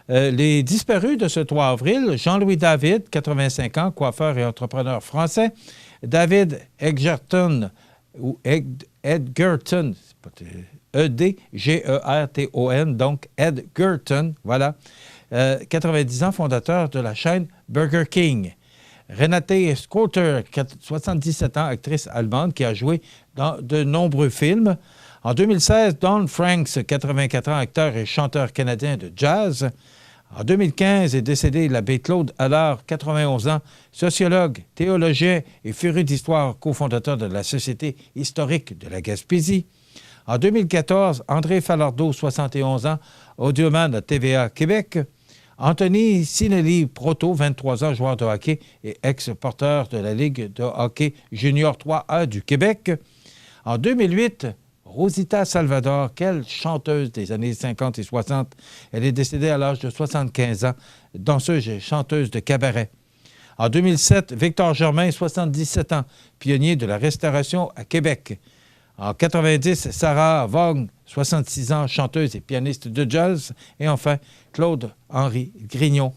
Les disparus de ce 3 avril, Jean-Louis David, 85 ans, coiffeur et entrepreneur français. David Edgerton, ou Edgerton, E-D-G-E-R-T-O-N, donc Edgerton, voilà. 90 ans, fondateur de la chaîne Burger King. Renate Scotter, 77 ans, actrice allemande qui a joué dans de nombreux films. En 2016, Don Franks, 84 ans, acteur et chanteur canadien de jazz. En 2015 est décédé l'abbé Claude Allard, 91 ans, sociologue, théologien et féru d'histoire, cofondateur de la Société historique de la Gaspésie. En 2014, André Falardeau, 71 ans, audioman à TVA Québec. Anthony Sinelli Proto, 23 ans, joueur de hockey et ex-porteur de la Ligue de hockey junior 3A du Québec. En 2008, Rosita Salvador, quelle chanteuse des années 50 et 60. Elle est décédée à l'âge de 75 ans, danseuse et chanteuse de cabaret. En 2007, Victor Germain, 77 ans, pionnier de la restauration à Québec. En 90, Sarah Vaughan, 66 ans, chanteuse et pianiste de jazz. Et enfin, Claude-Henri Grignon,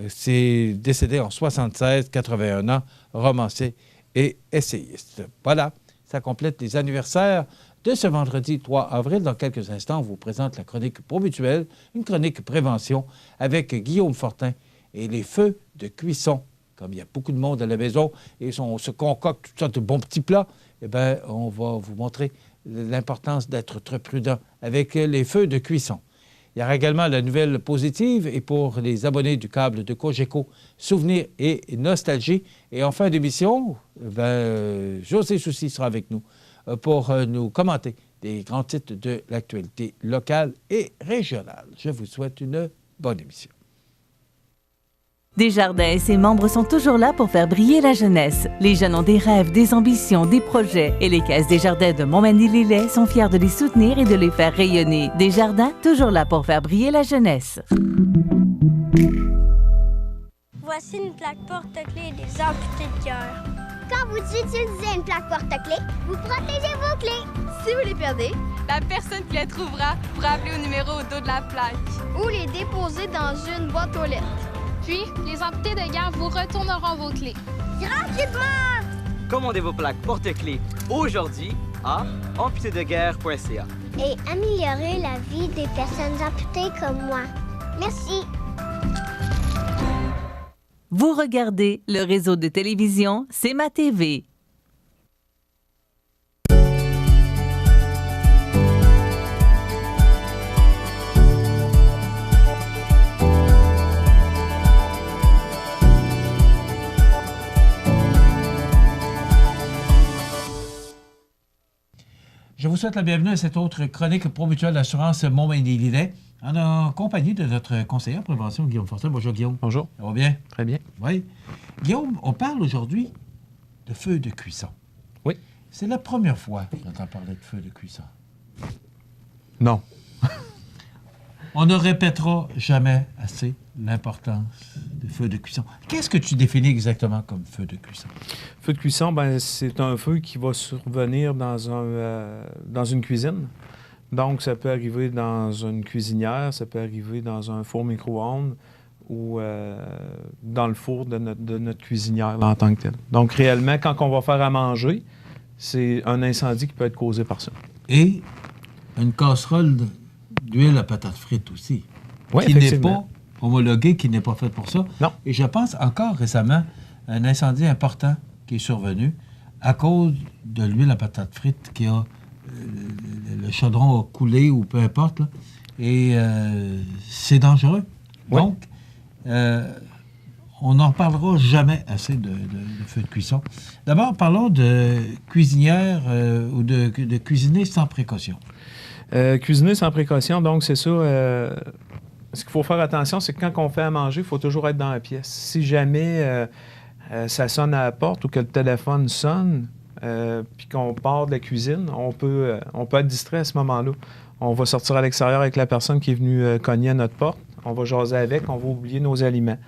c'est décédé en 76, 81 ans, romancier et essayiste. Voilà, ça complète les anniversaires de ce vendredi 3 avril. Dans quelques instants, on vous présente la chronique Promutuelle, une chronique prévention avec Guillaume Fortin et les feux de cuisson. Comme il y a beaucoup de monde à la maison et on se concocte toutes sortes de bons petits plats, eh bien, on va vous montrer l'importance d'être très prudent avec les feux de cuisson. Il y aura également la nouvelle positive et pour les abonnés du câble de Cogeco, souvenirs et nostalgie. Et en fin d'émission, José Soucy sera avec nous pour nous commenter des grands titres de l'actualité locale et régionale. Je vous souhaite une bonne émission. Desjardins et ses membres sont toujours là pour faire briller la jeunesse. Les jeunes ont des rêves, des ambitions, des projets et les Caisses Desjardins de Montmagny-Lillet sont fiers de les soutenir et de les faire rayonner. Desjardins, toujours là pour faire briller la jeunesse. Voici une plaque porte-clés des amputés de cœur. Quand vous utilisez une plaque porte-clés, vous protégez vos clés. Si vous les perdez, la personne qui les trouvera pourra appeler au numéro au dos de la plaque. Ou les déposer dans une boîte aux lettres. Puis, les amputés de guerre vous retourneront vos clés. Gratuitement! Commandez vos plaques porte-clés aujourd'hui à amputédeguerre.ca. Et améliorez la vie des personnes amputées comme moi. Merci. Vous regardez le réseau de télévision C'est ma TV. Je vous souhaite la bienvenue à cette autre chronique Promutuelle d'assurance Montmagny-Lillet en compagnie de notre conseiller en prévention, Guillaume Fortin. Bonjour, Guillaume. Bonjour. Ça va bien? Très bien. Oui. Guillaume, on parle aujourd'hui de feu de cuisson. Oui. C'est la première fois que j'entends parler de feu de cuisson. Non. On ne répétera jamais assez l'importance des feux de cuisson. Qu'est-ce que tu définis exactement comme feu de cuisson? Feu de cuisson, ben, c'est un feu qui va survenir dans une cuisine. Donc, ça peut arriver dans une cuisinière, ça peut arriver dans un four micro-ondes ou dans le four de notre cuisinière là, en tant que tel. Donc, réellement, quand on va faire à manger, c'est un incendie qui peut être causé par ça. Et une casserole d'huile à patates frites aussi, oui, qui n'est pas homologuée, qui n'est pas faite pour ça. Non. Et je pense encore récemment à un incendie important qui est survenu à cause de l'huile à patates frites qui a... le chaudron a coulé ou peu importe, là, et c'est dangereux. Oui. Donc, on n'en parlera jamais assez de feu de cuisson. D'abord, parlons de cuisinière ou de cuisiner sans précaution. Cuisiner sans précaution, donc c'est ça. Ce qu'il faut faire attention, c'est que quand on fait à manger, il faut toujours être dans la pièce. Si jamais ça sonne à la porte ou que le téléphone sonne, puis qu'on part de la cuisine, on peut être distrait à ce moment-là. On va sortir à l'extérieur avec la personne qui est venue cogner à notre porte. On va jaser avec, on va oublier nos aliments.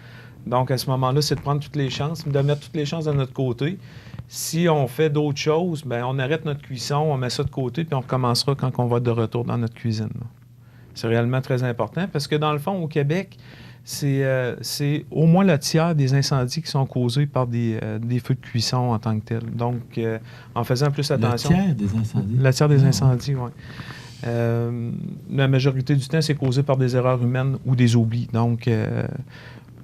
Donc, à ce moment-là, c'est de prendre toutes les chances, de mettre toutes les chances de notre côté. Si on fait d'autres choses, bien, on arrête notre cuisson, on met ça de côté, puis on recommencera quand on va être de retour dans notre cuisine. C'est réellement très important parce que, dans le fond, au Québec, c'est au moins le tiers des incendies qui sont causés par des feux de cuisson en tant que tels. Donc, en faisant plus attention... Le tiers des incendies? Le tiers des incendies, oui. La majorité du temps, c'est causé par des erreurs humaines ou des oublis. Donc,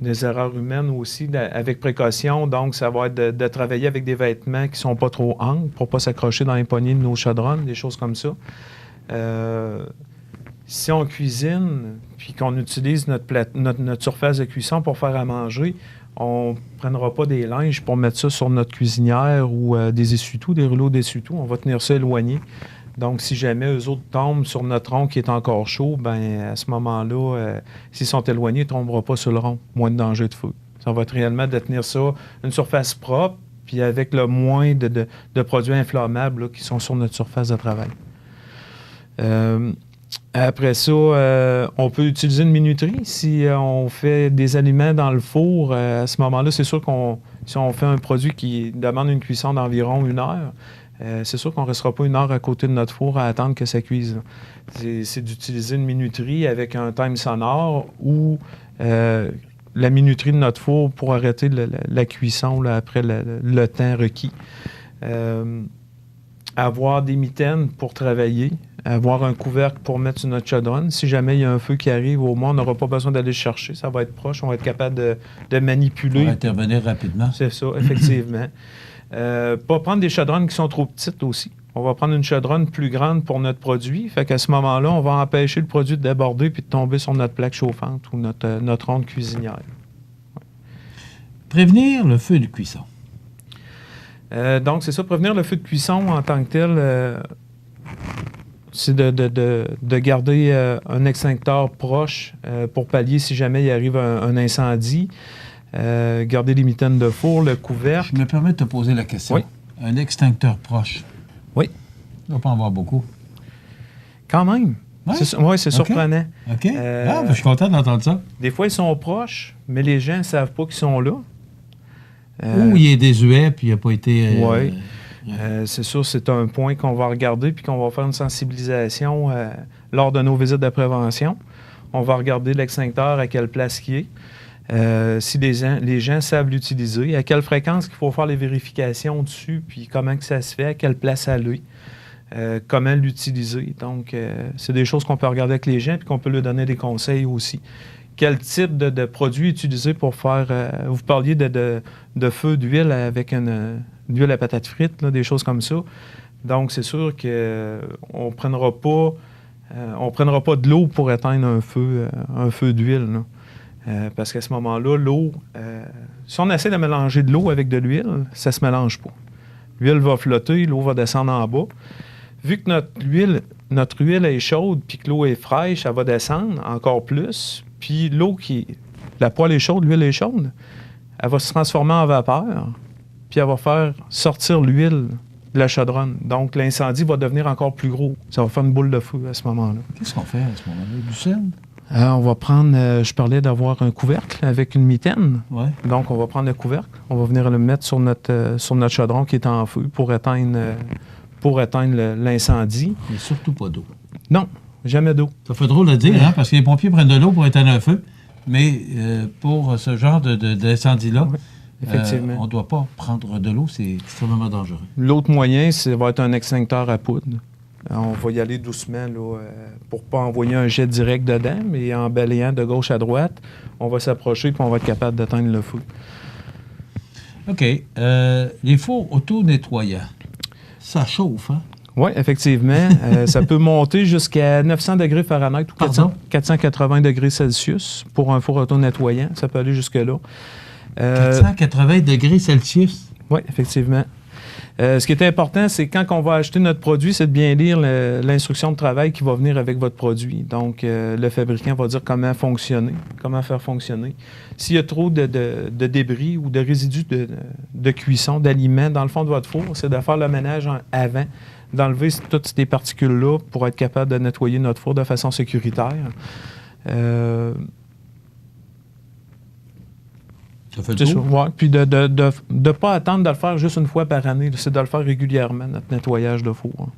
des erreurs humaines aussi, avec précaution. Donc, ça va être de travailler avec des vêtements qui ne sont pas trop amples pour ne pas s'accrocher dans les poignées de nos chaudrons, des choses comme ça. Si on cuisine, puis qu'on utilise notre surface de cuisson pour faire à manger, on ne prendra pas des linges pour mettre ça sur notre cuisinière ou des essuie-tout, des rouleaux d'essuie-tout. On va tenir ça éloigné. Donc, si jamais eux autres tombent sur notre rond qui est encore chaud, bien, à ce moment-là, s'ils sont éloignés, ils ne tomberont pas sur le rond. Moins de danger de feu. Ça va être réellement de tenir ça, une surface propre, puis avec le moins de produits inflammables là, qui sont sur notre surface de travail. Après ça, on peut utiliser une minuterie. Si on fait des aliments dans le four, à ce moment-là, c'est sûr si on fait un produit qui demande une cuisson d'environ 1 heure, c'est sûr qu'on ne restera pas 1 heure à côté de notre four à attendre que ça cuise. C'est d'utiliser une minuterie avec un time sonore ou la minuterie de notre four pour arrêter la cuisson là, après le temps requis. Avoir des mitaines pour travailler, avoir un couvercle pour mettre sur notre chaudronne. Si jamais il y a un feu qui arrive, au moins, on n'aura pas besoin d'aller le chercher. Ça va être proche, on va être capable de manipuler. Pour intervenir rapidement. C'est ça, effectivement. Pas prendre des chaudronnes qui sont trop petites aussi. On va prendre une chaudronne plus grande pour notre produit. Fait qu'à ce moment-là, on va empêcher le produit de déborder puis de tomber sur notre plaque chauffante ou notre onde cuisinière. Ouais. Prévenir le feu de cuisson. Donc, c'est ça, prévenir le feu de cuisson en tant que tel, c'est de garder un extincteur proche pour pallier si jamais il arrive un incendie. Garder les mitaines de four, le couvercle. Je me permets de te poser la question. Oui. Un extincteur proche. Oui. Il ne doit pas en avoir beaucoup. Quand même. Oui, c'est surprenant. OK. Je suis content d'entendre ça. Des fois, ils sont proches, mais les gens ne savent pas qu'ils sont là. Ou il est désuet, puis il n'a pas été... Oui. C'est sûr, c'est un point qu'on va regarder, puis qu'on va faire une sensibilisation lors de nos visites de prévention. On va regarder l'extincteur, à quelle place il est. Si les gens savent l'utiliser, à quelle fréquence qu'il faut faire les vérifications dessus, puis comment que ça se fait, à quelle place aller, comment l'utiliser. Donc, c'est des choses qu'on peut regarder avec les gens, puis qu'on peut leur donner des conseils aussi. Quel type de produit utiliser pour faire... vous parliez de feu d'huile avec d'huile à patates frites, là, des choses comme ça. Donc, c'est sûr qu'on ne prendra pas de l'eau pour éteindre un feu d'huile. Parce qu'à ce moment-là, l'eau... si on essaie de mélanger de l'eau avec de l'huile, ça ne se mélange pas. L'huile va flotter, l'eau va descendre en bas. Vu que notre huile est chaude puis que l'eau est fraîche, elle va descendre encore plus. Puis la poêle est chaude, l'huile est chaude, elle va se transformer en vapeur, puis elle va faire sortir l'huile de la chaudronne. Donc, l'incendie va devenir encore plus gros. Ça va faire une boule de feu à ce moment-là. Qu'est-ce qu'on fait à ce moment-là? Du sel? On va prendre, je parlais d'avoir un couvercle avec une mitaine. Ouais. Donc, on va prendre le couvercle, on va venir le mettre sur notre chaudron qui est en feu pour éteindre l'incendie. Mais surtout pas d'eau. Non. Jamais d'eau. Ça fait drôle de dire, hein, parce que les pompiers prennent de l'eau pour éteindre un feu, mais pour ce genre d'incendie-là, effectivement. On ne doit pas prendre de l'eau, c'est extrêmement dangereux. L'autre moyen, ça va être un extincteur à poudre. On va y aller doucement pour ne pas envoyer un jet direct dedans, mais en balayant de gauche à droite, on va s'approcher et on va être capable d'éteindre le feu. OK. Les fours auto-nettoyants, ça chauffe, hein? Oui, effectivement. Ça peut monter jusqu'à 900 degrés Fahrenheit ou 480 degrés Celsius pour un four auto-nettoyant. Ça peut aller jusque-là. 480 degrés Celsius? Oui, effectivement. Ce qui est important, c'est quand on va acheter notre produit, c'est de bien lire l'instruction de travail qui va venir avec votre produit. Donc, le fabricant va dire comment fonctionner, comment faire fonctionner. S'il y a trop de débris ou de résidus de cuisson, d'aliments dans le fond de votre four, c'est de faire le ménage avant, d'enlever toutes ces particules-là pour être capable de nettoyer notre four de façon sécuritaire. Ça fait c'est ça, ouais. Puis de ne pas attendre de le faire juste une fois par année. C'est de le faire régulièrement, notre nettoyage de four.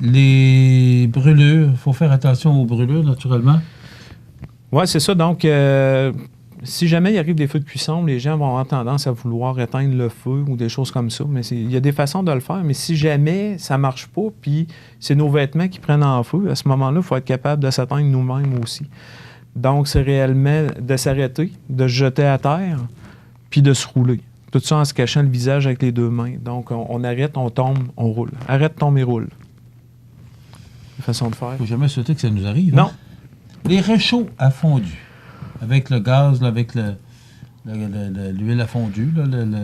Les brûlures, il faut faire attention aux brûlures, naturellement. Oui, c'est ça. Donc, si jamais il arrive des feux de cuisson, les gens vont avoir tendance à vouloir éteindre le feu ou des choses comme ça. Mais il y a des façons de le faire. Mais si jamais ça ne marche pas, puis c'est nos vêtements qui prennent en feu, à ce moment-là, il faut être capable de s'éteindre nous-mêmes aussi. Donc, c'est réellement de s'arrêter, de se jeter à terre, puis de se rouler. Tout ça en se cachant le visage avec les deux mains. Donc, on arrête, on tombe, on roule. Arrête, tombe et roule. Une façon de faire. Il ne faut jamais souhaiter que ça nous arrive. Non. Hein? Les réchauds à fondu, avec le gaz, là, avec l'huile à fondu.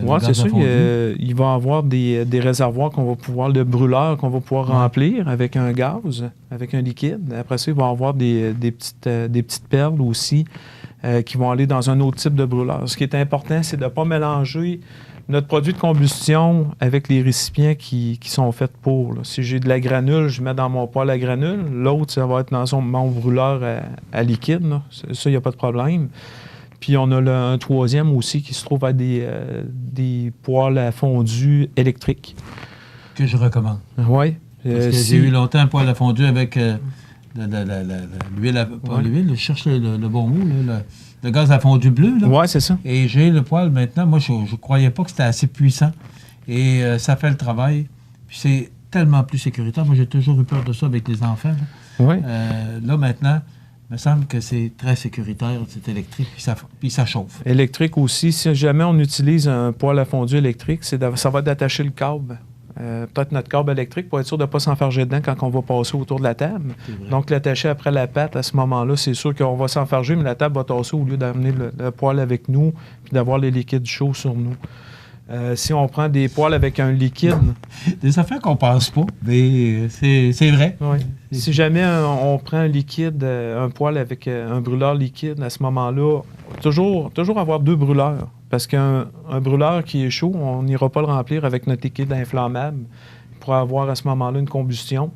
Oui, c'est ça. Il va y avoir des réservoirs de brûleurs qu'on va pouvoir remplir avec un gaz, avec un liquide. Après ça, il va y avoir des petites perles aussi qui vont aller dans un autre type de brûleur. Ce qui est important, c'est de ne pas mélanger notre produit de combustion avec les récipients qui sont faits pour. Là. Si j'ai de la granule, je mets dans mon poêle à granule. L'autre, ça va être dans mon brûleur à liquide. Là. Ça, il n'y a pas de problème. Puis on a un troisième aussi qui se trouve à des poêles à fondu électriques. Que je recommande. Oui. Parce que j'ai eu longtemps un poêle à fondu avec l'huile, pas l'huile, je cherche le bon mot, là, le gaz à fondu bleu. Oui, c'est ça. Et j'ai le poêle maintenant. Moi, je ne croyais pas que c'était assez puissant. Et ça fait le travail. Puis c'est tellement plus sécuritaire. Moi, j'ai toujours eu peur de ça avec les enfants. Oui. Là, maintenant, il me semble que c'est très sécuritaire, c'est électrique, puis ça chauffe. Électrique aussi. Si jamais on utilise un poêle à fondu électrique, ça va d'attacher le câble. Peut-être notre câble électrique pour être sûr de ne pas s'enfarger dedans quand on va passer autour de la table. Donc, l'attacher après la pâte, à ce moment-là, c'est sûr qu'on va s'enfarger, mais la table va tasser au lieu d'amener le poêle avec nous puis d'avoir les liquides chauds sur nous. Si on prend des poêles avec un liquide... Des affaires qu'on ne pense pas, mais c'est vrai. Oui. Si jamais on prend un liquide, un poêle avec un brûleur liquide, à ce moment-là, toujours avoir 2 brûleurs. Parce qu'un brûleur qui est chaud, on n'ira pas le remplir avec notre liquide inflammable pour avoir à ce moment-là une combustion.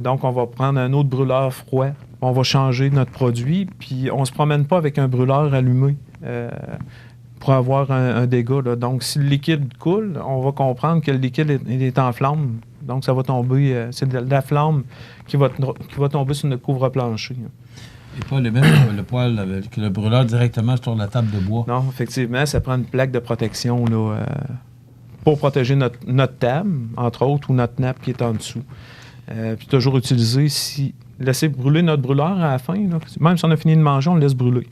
Donc, on va prendre un autre brûleur froid. On va changer notre produit, puis on ne se promène pas avec un brûleur allumé pour avoir un dégât. Là. Donc, si le liquide coule, on va comprendre que le liquide est en flamme. Donc, ça va tomber, c'est de la flamme qui va tomber sur notre couvre-plancher. Et pas le même le poêle avec le brûleur directement sur la table de bois. Non, effectivement, ça prend une plaque de protection là, pour protéger notre table, entre autres, ou notre nappe qui est en dessous. Puis toujours utiliser, laisser brûler notre brûleur à la fin. Là. Même si on a fini de manger, on le laisse brûler.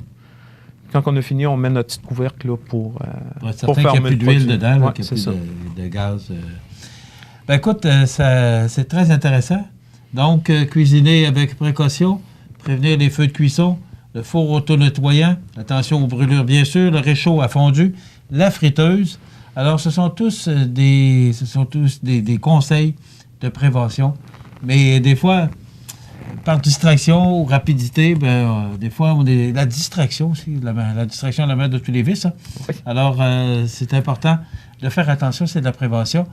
Quand on a fini, on met notre petit couvercle là, pour fermer qu'il n'y a plus d'huile dedans, là, qu'il n'y a plus de gaz. Ben écoute, c'est très intéressant. Donc, cuisiner avec précaution. Prévenir les feux de cuisson, le four auto-nettoyant, attention aux brûlures bien sûr, le réchaud à fondu, la friteuse. Alors, ce sont tous des conseils de prévention. Mais des fois, par distraction ou rapidité, des fois, la distraction aussi, la distraction est la mère de tous les vices. Hein? Oui. Alors, c'est important de faire attention, c'est de la prévention.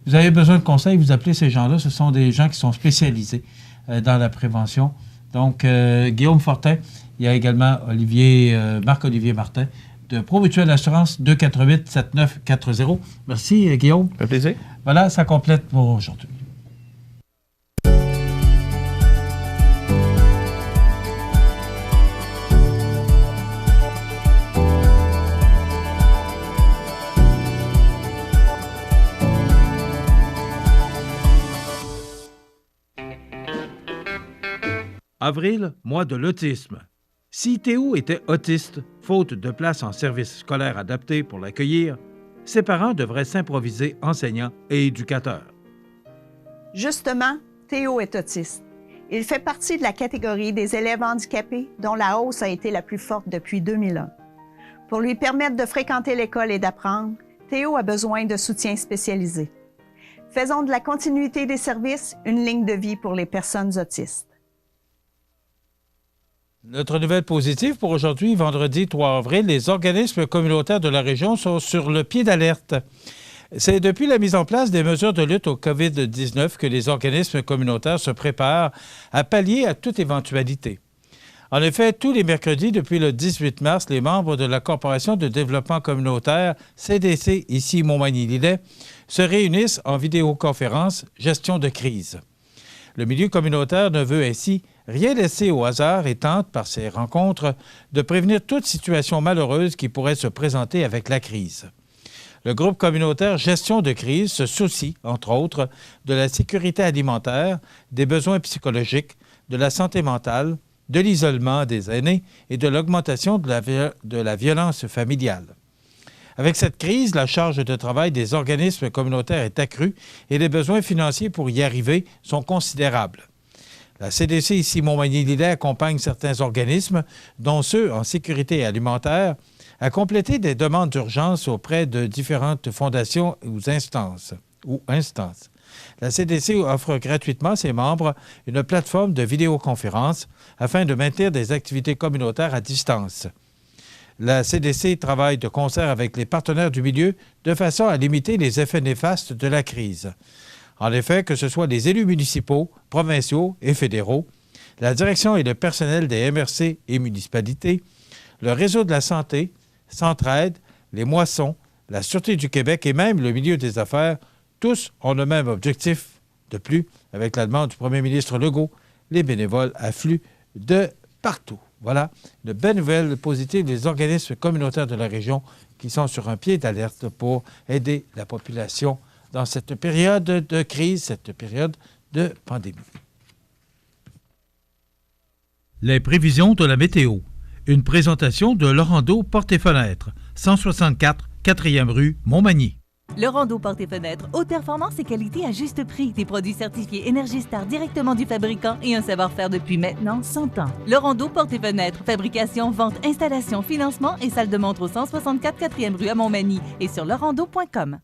Vous avez besoin de conseils, vous appelez ces gens-là, ce sont des gens qui sont spécialisés dans la prévention. Donc, Guillaume Fortin, il y a également Marc-Olivier Martin de Promutuelle Assurance 248-7940. Merci, Guillaume. Ça fait plaisir. Voilà, ça complète pour aujourd'hui. Avril, mois de l'autisme. Si Théo était autiste, faute de place en service scolaire adapté pour l'accueillir, ses parents devraient s'improviser enseignants et éducateurs. Justement, Théo est autiste. Il fait partie de la catégorie des élèves handicapés dont la hausse a été la plus forte depuis 2001. Pour lui permettre de fréquenter l'école et d'apprendre, Théo a besoin de soutien spécialisé. Faisons de la continuité des services une ligne de vie pour les personnes autistes. Notre nouvelle positive pour aujourd'hui, vendredi 3 avril, les organismes communautaires de la région sont sur le pied d'alerte. C'est depuis la mise en place des mesures de lutte au COVID-19 que les organismes communautaires se préparent à pallier à toute éventualité. En effet, tous les mercredis, depuis le 18 mars, les membres de la Corporation de développement communautaire, CDC, ici Montmagny-Lillet, se réunissent en vidéoconférence gestion de crise. Le milieu communautaire ne veut ainsi rien laisser au hasard et tente, par ces rencontres, de prévenir toute situation malheureuse qui pourrait se présenter avec la crise. Le groupe communautaire Gestion de crise se soucie, entre autres, de la sécurité alimentaire, des besoins psychologiques, de la santé mentale, de l'isolement des aînés et de l'augmentation de la violence familiale. Avec cette crise, la charge de travail des organismes communautaires est accrue et les besoins financiers pour y arriver sont considérables. La CDC ici Montmagny-Lillet accompagne certains organismes, dont ceux en sécurité alimentaire, à compléter des demandes d'urgence auprès de différentes fondations ou instances. La CDC offre gratuitement à ses membres une plateforme de vidéoconférence afin de maintenir des activités communautaires à distance. La CDC travaille de concert avec les partenaires du milieu de façon à limiter les effets néfastes de la crise. En effet, que ce soit les élus municipaux, provinciaux et fédéraux, la direction et le personnel des MRC et municipalités, le réseau de la santé, Centraide, les moissons, la Sûreté du Québec et même le milieu des affaires, tous ont le même objectif. De plus, avec la demande du premier ministre Legault, les bénévoles affluent de partout. Voilà, une belle nouvelle positive des organismes communautaires de la région qui sont sur un pied d'alerte pour aider la population dans cette période de crise, cette période de pandémie. Les prévisions de la météo. Une présentation de Laurando Portes et Fenêtres, 164 4e rue Montmagny. Laurando Portes et Fenêtres, haute performance et qualité à juste prix. Des produits certifiés Énergie-Star directement du fabricant et un savoir-faire depuis maintenant 100 ans. Laurando Portes et Fenêtres, fabrication, vente, installation, financement et salle de montre au 164 4e rue à Montmagny et sur laurando.com.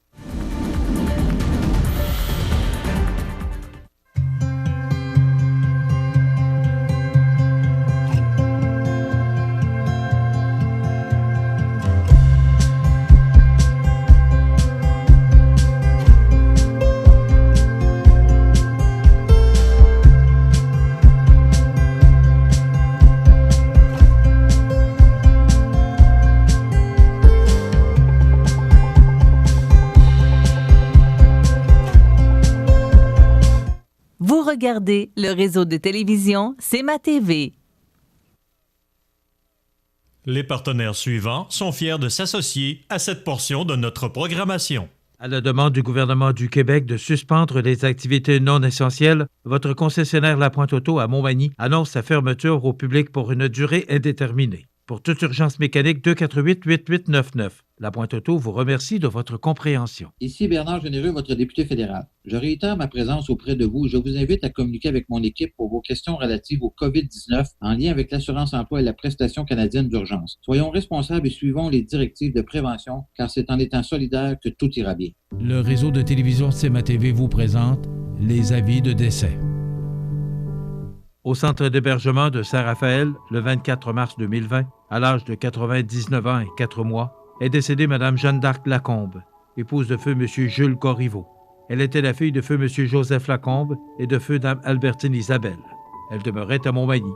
Regardez le réseau de télévision C'est ma TV. Les partenaires suivants sont fiers de s'associer à cette portion de notre programmation. À la demande du gouvernement du Québec de suspendre les activités non essentielles, votre concessionnaire La Pointe Auto à Montmagny annonce sa fermeture au public pour une durée indéterminée. Pour toute urgence mécanique, 248-8899. La Pointe Auto vous remercie de votre compréhension. Ici Bernard Généreux, votre député fédéral. Je réitère ma présence auprès de vous. Je vous invite à communiquer avec mon équipe pour vos questions relatives au COVID-19 en lien avec l'assurance-emploi et la prestation canadienne d'urgence. Soyons responsables et suivons les directives de prévention, car c'est en étant solidaires que tout ira bien. Le réseau de télévision C'est ma TV vous présente les avis de décès. Au centre d'hébergement de Saint-Raphaël, le 24 mars 2020, à l'âge de 99 ans et 4 mois, est décédée Mme Jeanne d'Arc Lacombe, épouse de feu M. Jules Corriveau. Elle était la fille de feu M. Joseph Lacombe et de feu Dame Albertine Isabelle. Elle demeurait à Montmagny.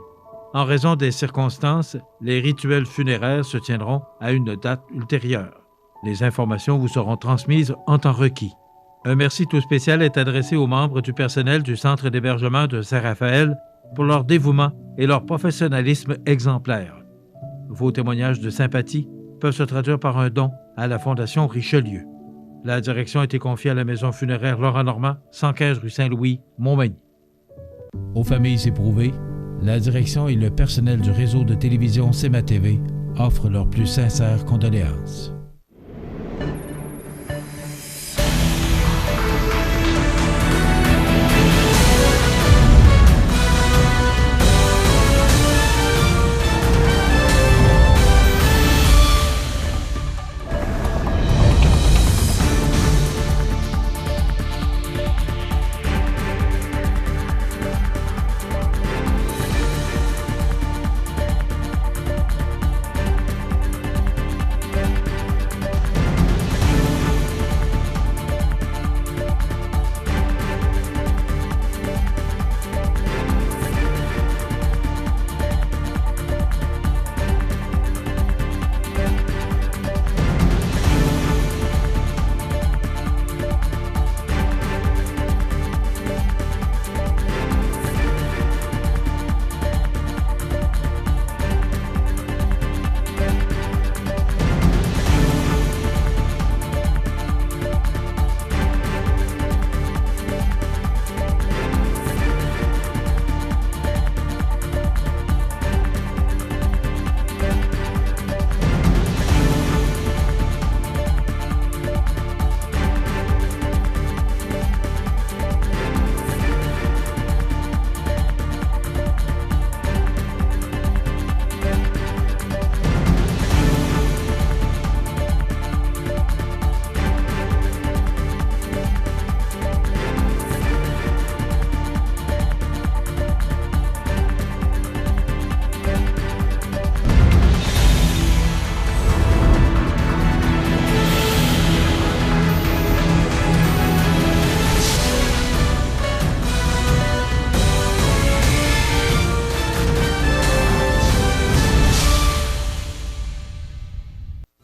En raison des circonstances, les rituels funéraires se tiendront à une date ultérieure. Les informations vous seront transmises en temps requis. Un merci tout spécial est adressé aux membres du personnel du centre d'hébergement de Saint-Raphaël pour leur dévouement et leur professionnalisme exemplaire. Vos témoignages de sympathie peuvent se traduire par un don à la Fondation Richelieu. La direction a été confiée à la maison funéraire Laurent Normand, 115 rue Saint-Louis, Montmagny. Aux familles éprouvées, la direction et le personnel du réseau de télévision C'est ma TV offrent leurs plus sincères condoléances.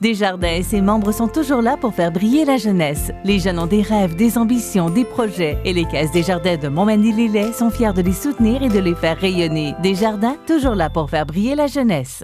Desjardins et ses membres sont toujours là pour faire briller la jeunesse. Les jeunes ont des rêves, des ambitions, des projets et les caisses Desjardins de Montmagny-Lillet sont fiers de les soutenir et de les faire rayonner. Desjardins, toujours là pour faire briller la jeunesse.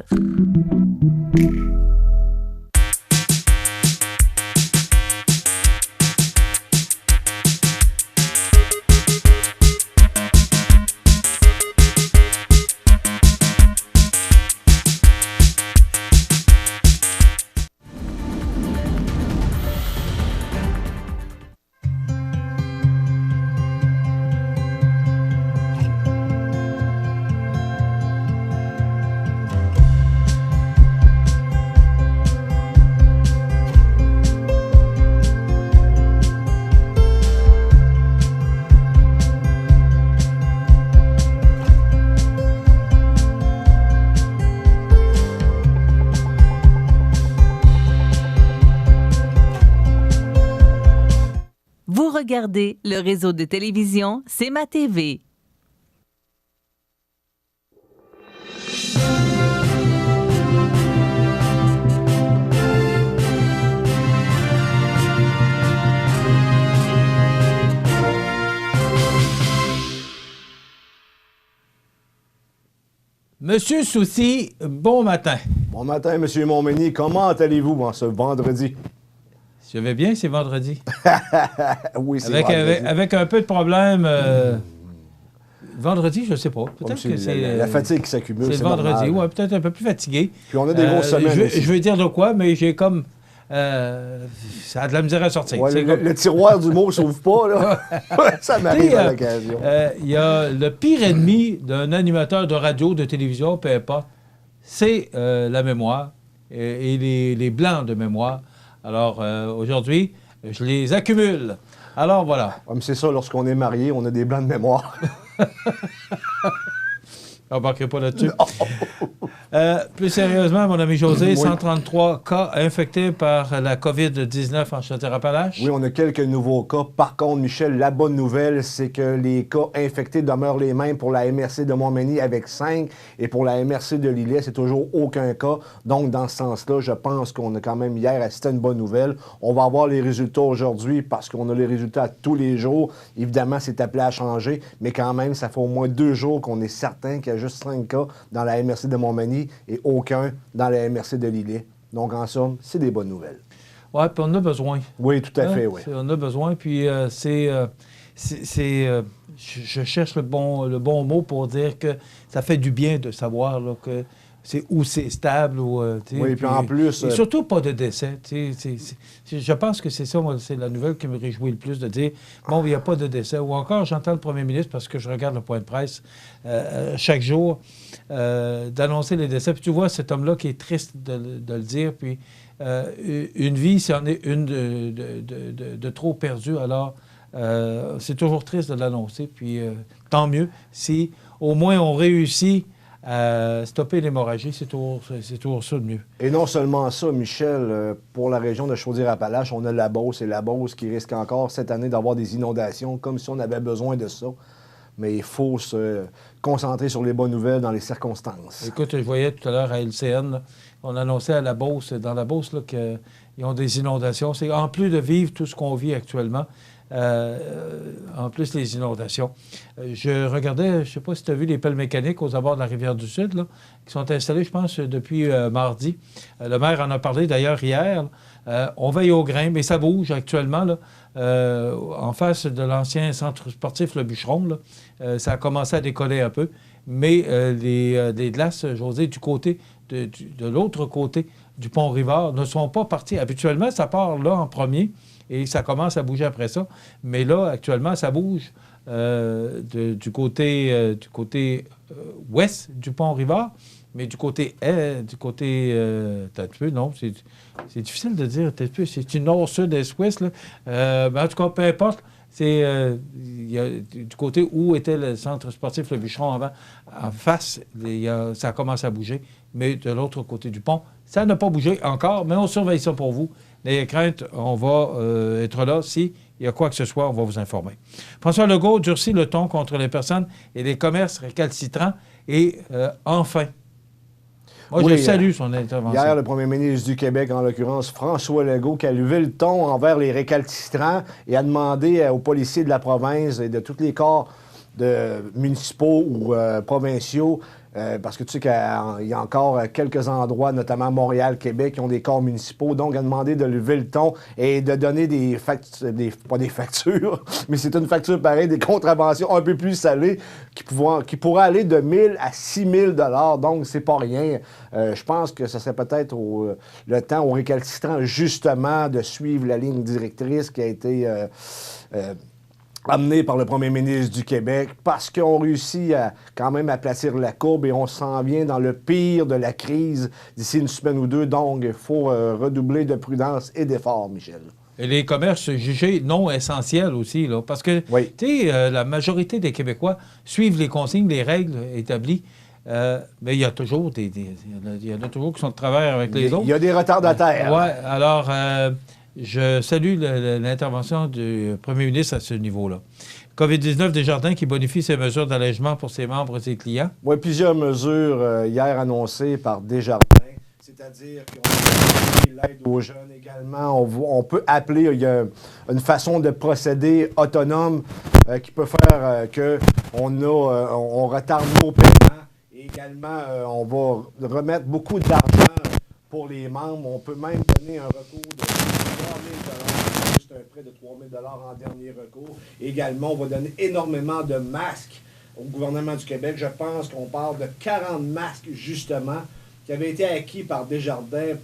Vous regardez le réseau de télévision C'est ma TV. Monsieur Soucy, bon matin. Bon matin, Monsieur Montmagny. Comment allez-vous en ce vendredi? Je vais bien, c'est vendredi. Oui, c'est vendredi. Avec un peu de problème. Vendredi, je ne sais pas. Peut-être que c'est la fatigue qui s'accumule. C'est vendredi, oui, peut-être un peu plus fatigué. Puis on a des grosses semaines. Je vais dire de quoi, mais j'ai comme... ça a de la misère à sortir. Ouais, le tiroir du mot ne s'ouvre pas, là. Ça m'arrive à l'occasion. Il y a le pire ennemi d'un animateur de radio, de télévision, peu importe, c'est la mémoire et les blancs de mémoire. Alors, aujourd'hui, je les accumule. Alors, voilà. Ouais, mais c'est ça, lorsqu'on est marié, on a des blancs de mémoire. On ne marquerait pas là-dessus. Plus sérieusement, mon ami José, oui. 133 cas infectés par la COVID-19 en Chaudière-Appalaches. Oui, on a quelques nouveaux cas. Par contre, Michel, la bonne nouvelle, c'est que les cas infectés demeurent les mêmes pour la MRC de Montmagny avec 5 et pour la MRC de Lillet, c'est toujours aucun cas. Donc, dans ce sens-là, je pense qu'on a quand même hier assisté à une bonne nouvelle. On va avoir les résultats aujourd'hui parce qu'on a les résultats tous les jours. Évidemment, c'est appelé à changer, mais quand même, ça fait au moins 2 jours qu'on est certain qu'il y a juste 5 cas dans la MRC de Montmagny et aucun dans la MRC de Lillet. Donc, en somme, c'est des bonnes nouvelles. Oui, puis on a besoin. Oui, tout à fait, oui. On a besoin, puis je cherche le bon mot pour dire que ça fait du bien de savoir là, que c'est stable. Oui, puis en plus... Et surtout pas de décès. Je pense que c'est ça, moi, c'est la nouvelle qui me réjouit le plus, de dire, bon, il n'y a pas de décès. Ou encore, j'entends le premier ministre, parce que je regarde le point de presse chaque jour, d'annoncer les décès. Puis tu vois, cet homme-là qui est triste de le dire, puis une vie, c'en est une de trop perdue. Alors, c'est toujours triste de l'annoncer. Puis tant mieux si au moins on réussit stopper l'hémorragie, c'est toujours ça de mieux. Et non seulement ça, Michel, pour la région de Chaudière-Appalaches, on a la Beauce, et la Beauce qui risque encore cette année d'avoir des inondations, comme si on avait besoin de ça. Mais il faut se concentrer sur les bonnes nouvelles dans les circonstances. Écoute, je voyais tout à l'heure à LCN, là, on annonçait à la Beauce, dans la Beauce, qu'ils ont des inondations. C'est en plus de vivre tout ce qu'on vit actuellement, en plus les inondations. Je regardais, je ne sais pas si tu as vu les pelles mécaniques aux abords de la Rivière-du-Sud, là, qui sont installées, je pense, depuis mardi. Le maire en a parlé d'ailleurs hier. On veille au grain, mais ça bouge actuellement. Là, en face de l'ancien centre sportif Le Bûcheron, là, ça a commencé à décoller un peu. Mais les glaces, José, du côté de l'autre côté du pont-Rivard ne sont pas parties. Habituellement, ça part là en premier. Et ça commence à bouger après ça. Mais là, actuellement, ça bouge du côté ouest du Pont-Rivard, mais du côté non, c'est difficile de dire, c'est du nord-sud, est-ouest, là. En tout cas, peu importe, c'est du côté où était le centre sportif Le Bûcheron avant, en face, ça commence à bouger, mais de l'autre côté du pont, ça n'a pas bougé encore, mais on surveille ça pour vous. Les craintes, on va être là. S'il y a quoi que ce soit, on va vous informer. François Legault durcit le ton contre les personnes et les commerces récalcitrants. Et enfin... Moi, je salue son intervention. Hier, le premier ministre du Québec, en l'occurrence François Legault, qui a levé le ton envers les récalcitrants et a demandé aux policiers de la province et de tous les corps municipaux ou provinciaux, parce que tu sais qu'il y a encore quelques endroits, notamment Montréal, Québec, qui ont des corps municipaux. Donc, a demandé de lever le ton et de donner pas des factures, mais c'est une facture pareille, des contraventions un peu plus salées qui pourraient aller de 1 000 à 6 000 $. Donc, c'est pas rien. Je pense que ce serait peut-être le temps aux récalcitrants, justement, de suivre la ligne directrice qui a été amené par le premier ministre du Québec, parce qu'on réussit quand même à placer la courbe et on s'en vient dans le pire de la crise d'ici une semaine ou deux. Donc, il faut redoubler de prudence et d'effort, Michel. Et les commerces jugés non essentiels aussi, là, parce que, tu sais, la majorité des Québécois suivent les consignes, les règles établies. Mais il y a toujours il y en a toujours qui sont de travers avec les autres. Il y a des retardataires. Oui, alors... je salue l'intervention du premier ministre à ce niveau-là. COVID-19 Desjardins qui bonifie ses mesures d'allègement pour ses membres et ses clients. Oui, plusieurs mesures hier annoncées par Desjardins, c'est-à-dire qu'on a l'aide aux jeunes également. On peut appeler, il y a une façon de procéder autonome qui peut faire qu'on retarde nos paiements. Et également, on va remettre beaucoup d'argent pour les membres. On peut même donner un recours de 3 000 $, juste un prêt de 3 000 $ en dernier recours. Également, on va donner énormément de masques au gouvernement du Québec. Je pense qu'on parle de 40 masques, justement, qui avaient été acquis par Desjardins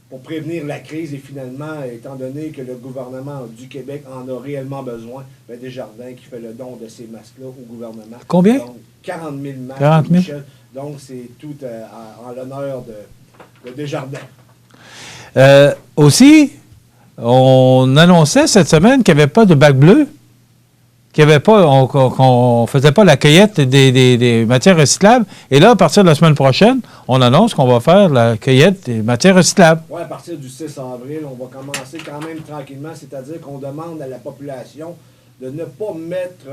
pour prévenir la crise. Et finalement, étant donné que le gouvernement du Québec en a réellement besoin, Desjardins qui fait le don de ces masques-là au gouvernement. Combien? Donc, 40 000 masques, 40 000. Michel. Donc, c'est tout en l'honneur de Desjardins. Aussi, on annonçait cette semaine qu'il n'y avait pas de bac bleu, qu'on ne faisait pas la cueillette des matières recyclables. Et là, à partir de la semaine prochaine, on annonce qu'on va faire la cueillette des matières recyclables. Oui, à partir du 6 avril, on va commencer quand même tranquillement, c'est-à-dire qu'on demande à la population de ne pas mettre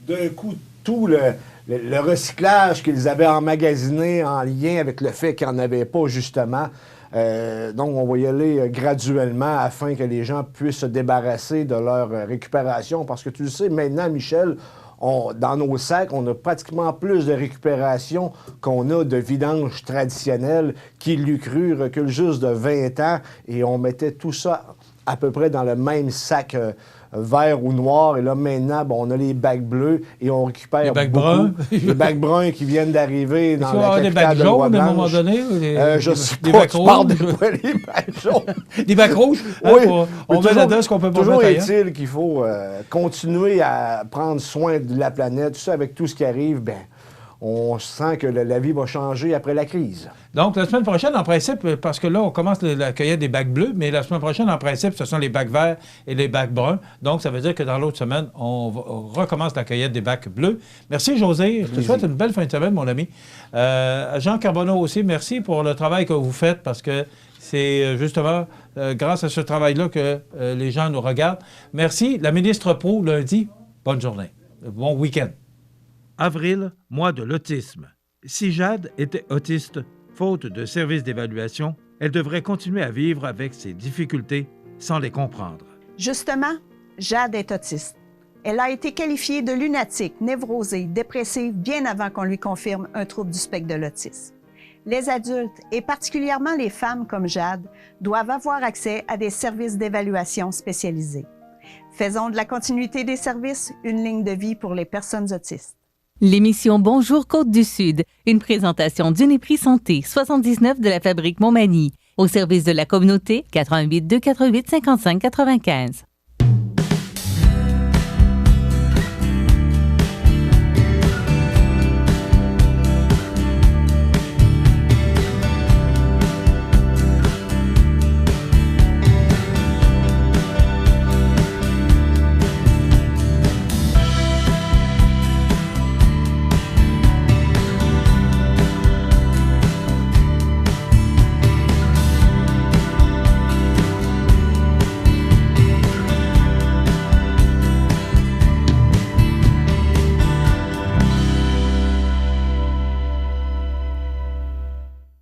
d'un coup tout le recyclage qu'ils avaient emmagasiné en lien avec le fait qu'il n'y en avait pas, justement. Donc, on va y aller graduellement afin que les gens puissent se débarrasser de leur récupération. Parce que tu le sais, maintenant, Michel, dans nos sacs, on a pratiquement plus de récupération qu'on a de vidange traditionnelle. Qui l'eût cru, recule juste de 20 ans. Et on mettait tout ça à peu près dans le même sac vert ou noir. Et là, maintenant, on a les bacs bleus et on récupère les bacs beaucoup. bruns. Les bacs bruns qui viennent d'arriver dans la capitale des bacs de jaunes à un Loi-Blanche. moment donné? Je sais des pas, bacs tu rouges? parles de quoi, les bacs jaunes? Des bacs rouges? Oui. On met là-dedans ce qu'on peut pas toujours mettre ailleurs. est-il qu'il faut continuer à prendre soin de la planète. Tout ça, avec tout ce qui arrive, on sent que la vie va changer après la crise. Donc, la semaine prochaine, en principe, parce que là, on commence la cueillette des bacs bleus, mais la semaine prochaine, en principe, ce sont les bacs verts et les bacs bruns. Donc, ça veut dire que dans l'autre semaine, on recommence la cueillette des bacs bleus. Merci, José. Je te souhaite une belle fin de semaine, mon ami. Jean Carbonneau aussi, merci pour le travail que vous faites, parce que c'est justement grâce à ce travail-là que les gens nous regardent. Merci. La ministre Proulx, lundi, bonne journée. Bon week-end. Avril, mois de l'autisme. Si Jade était autiste, faute de services d'évaluation, elle devrait continuer à vivre avec ses difficultés sans les comprendre. Justement, Jade est autiste. Elle a été qualifiée de lunatique, névrosée, dépressive bien avant qu'on lui confirme un trouble du spectre de l'autisme. Les adultes, et particulièrement les femmes comme Jade, doivent avoir accès à des services d'évaluation spécialisés. Faisons de la continuité des services une ligne de vie pour les personnes autistes. L'émission Bonjour Côte-du-Sud, une présentation d'Uniprix Santé, 79 de la Fabrique Montmagny, au service de la communauté, 88 248 55 95.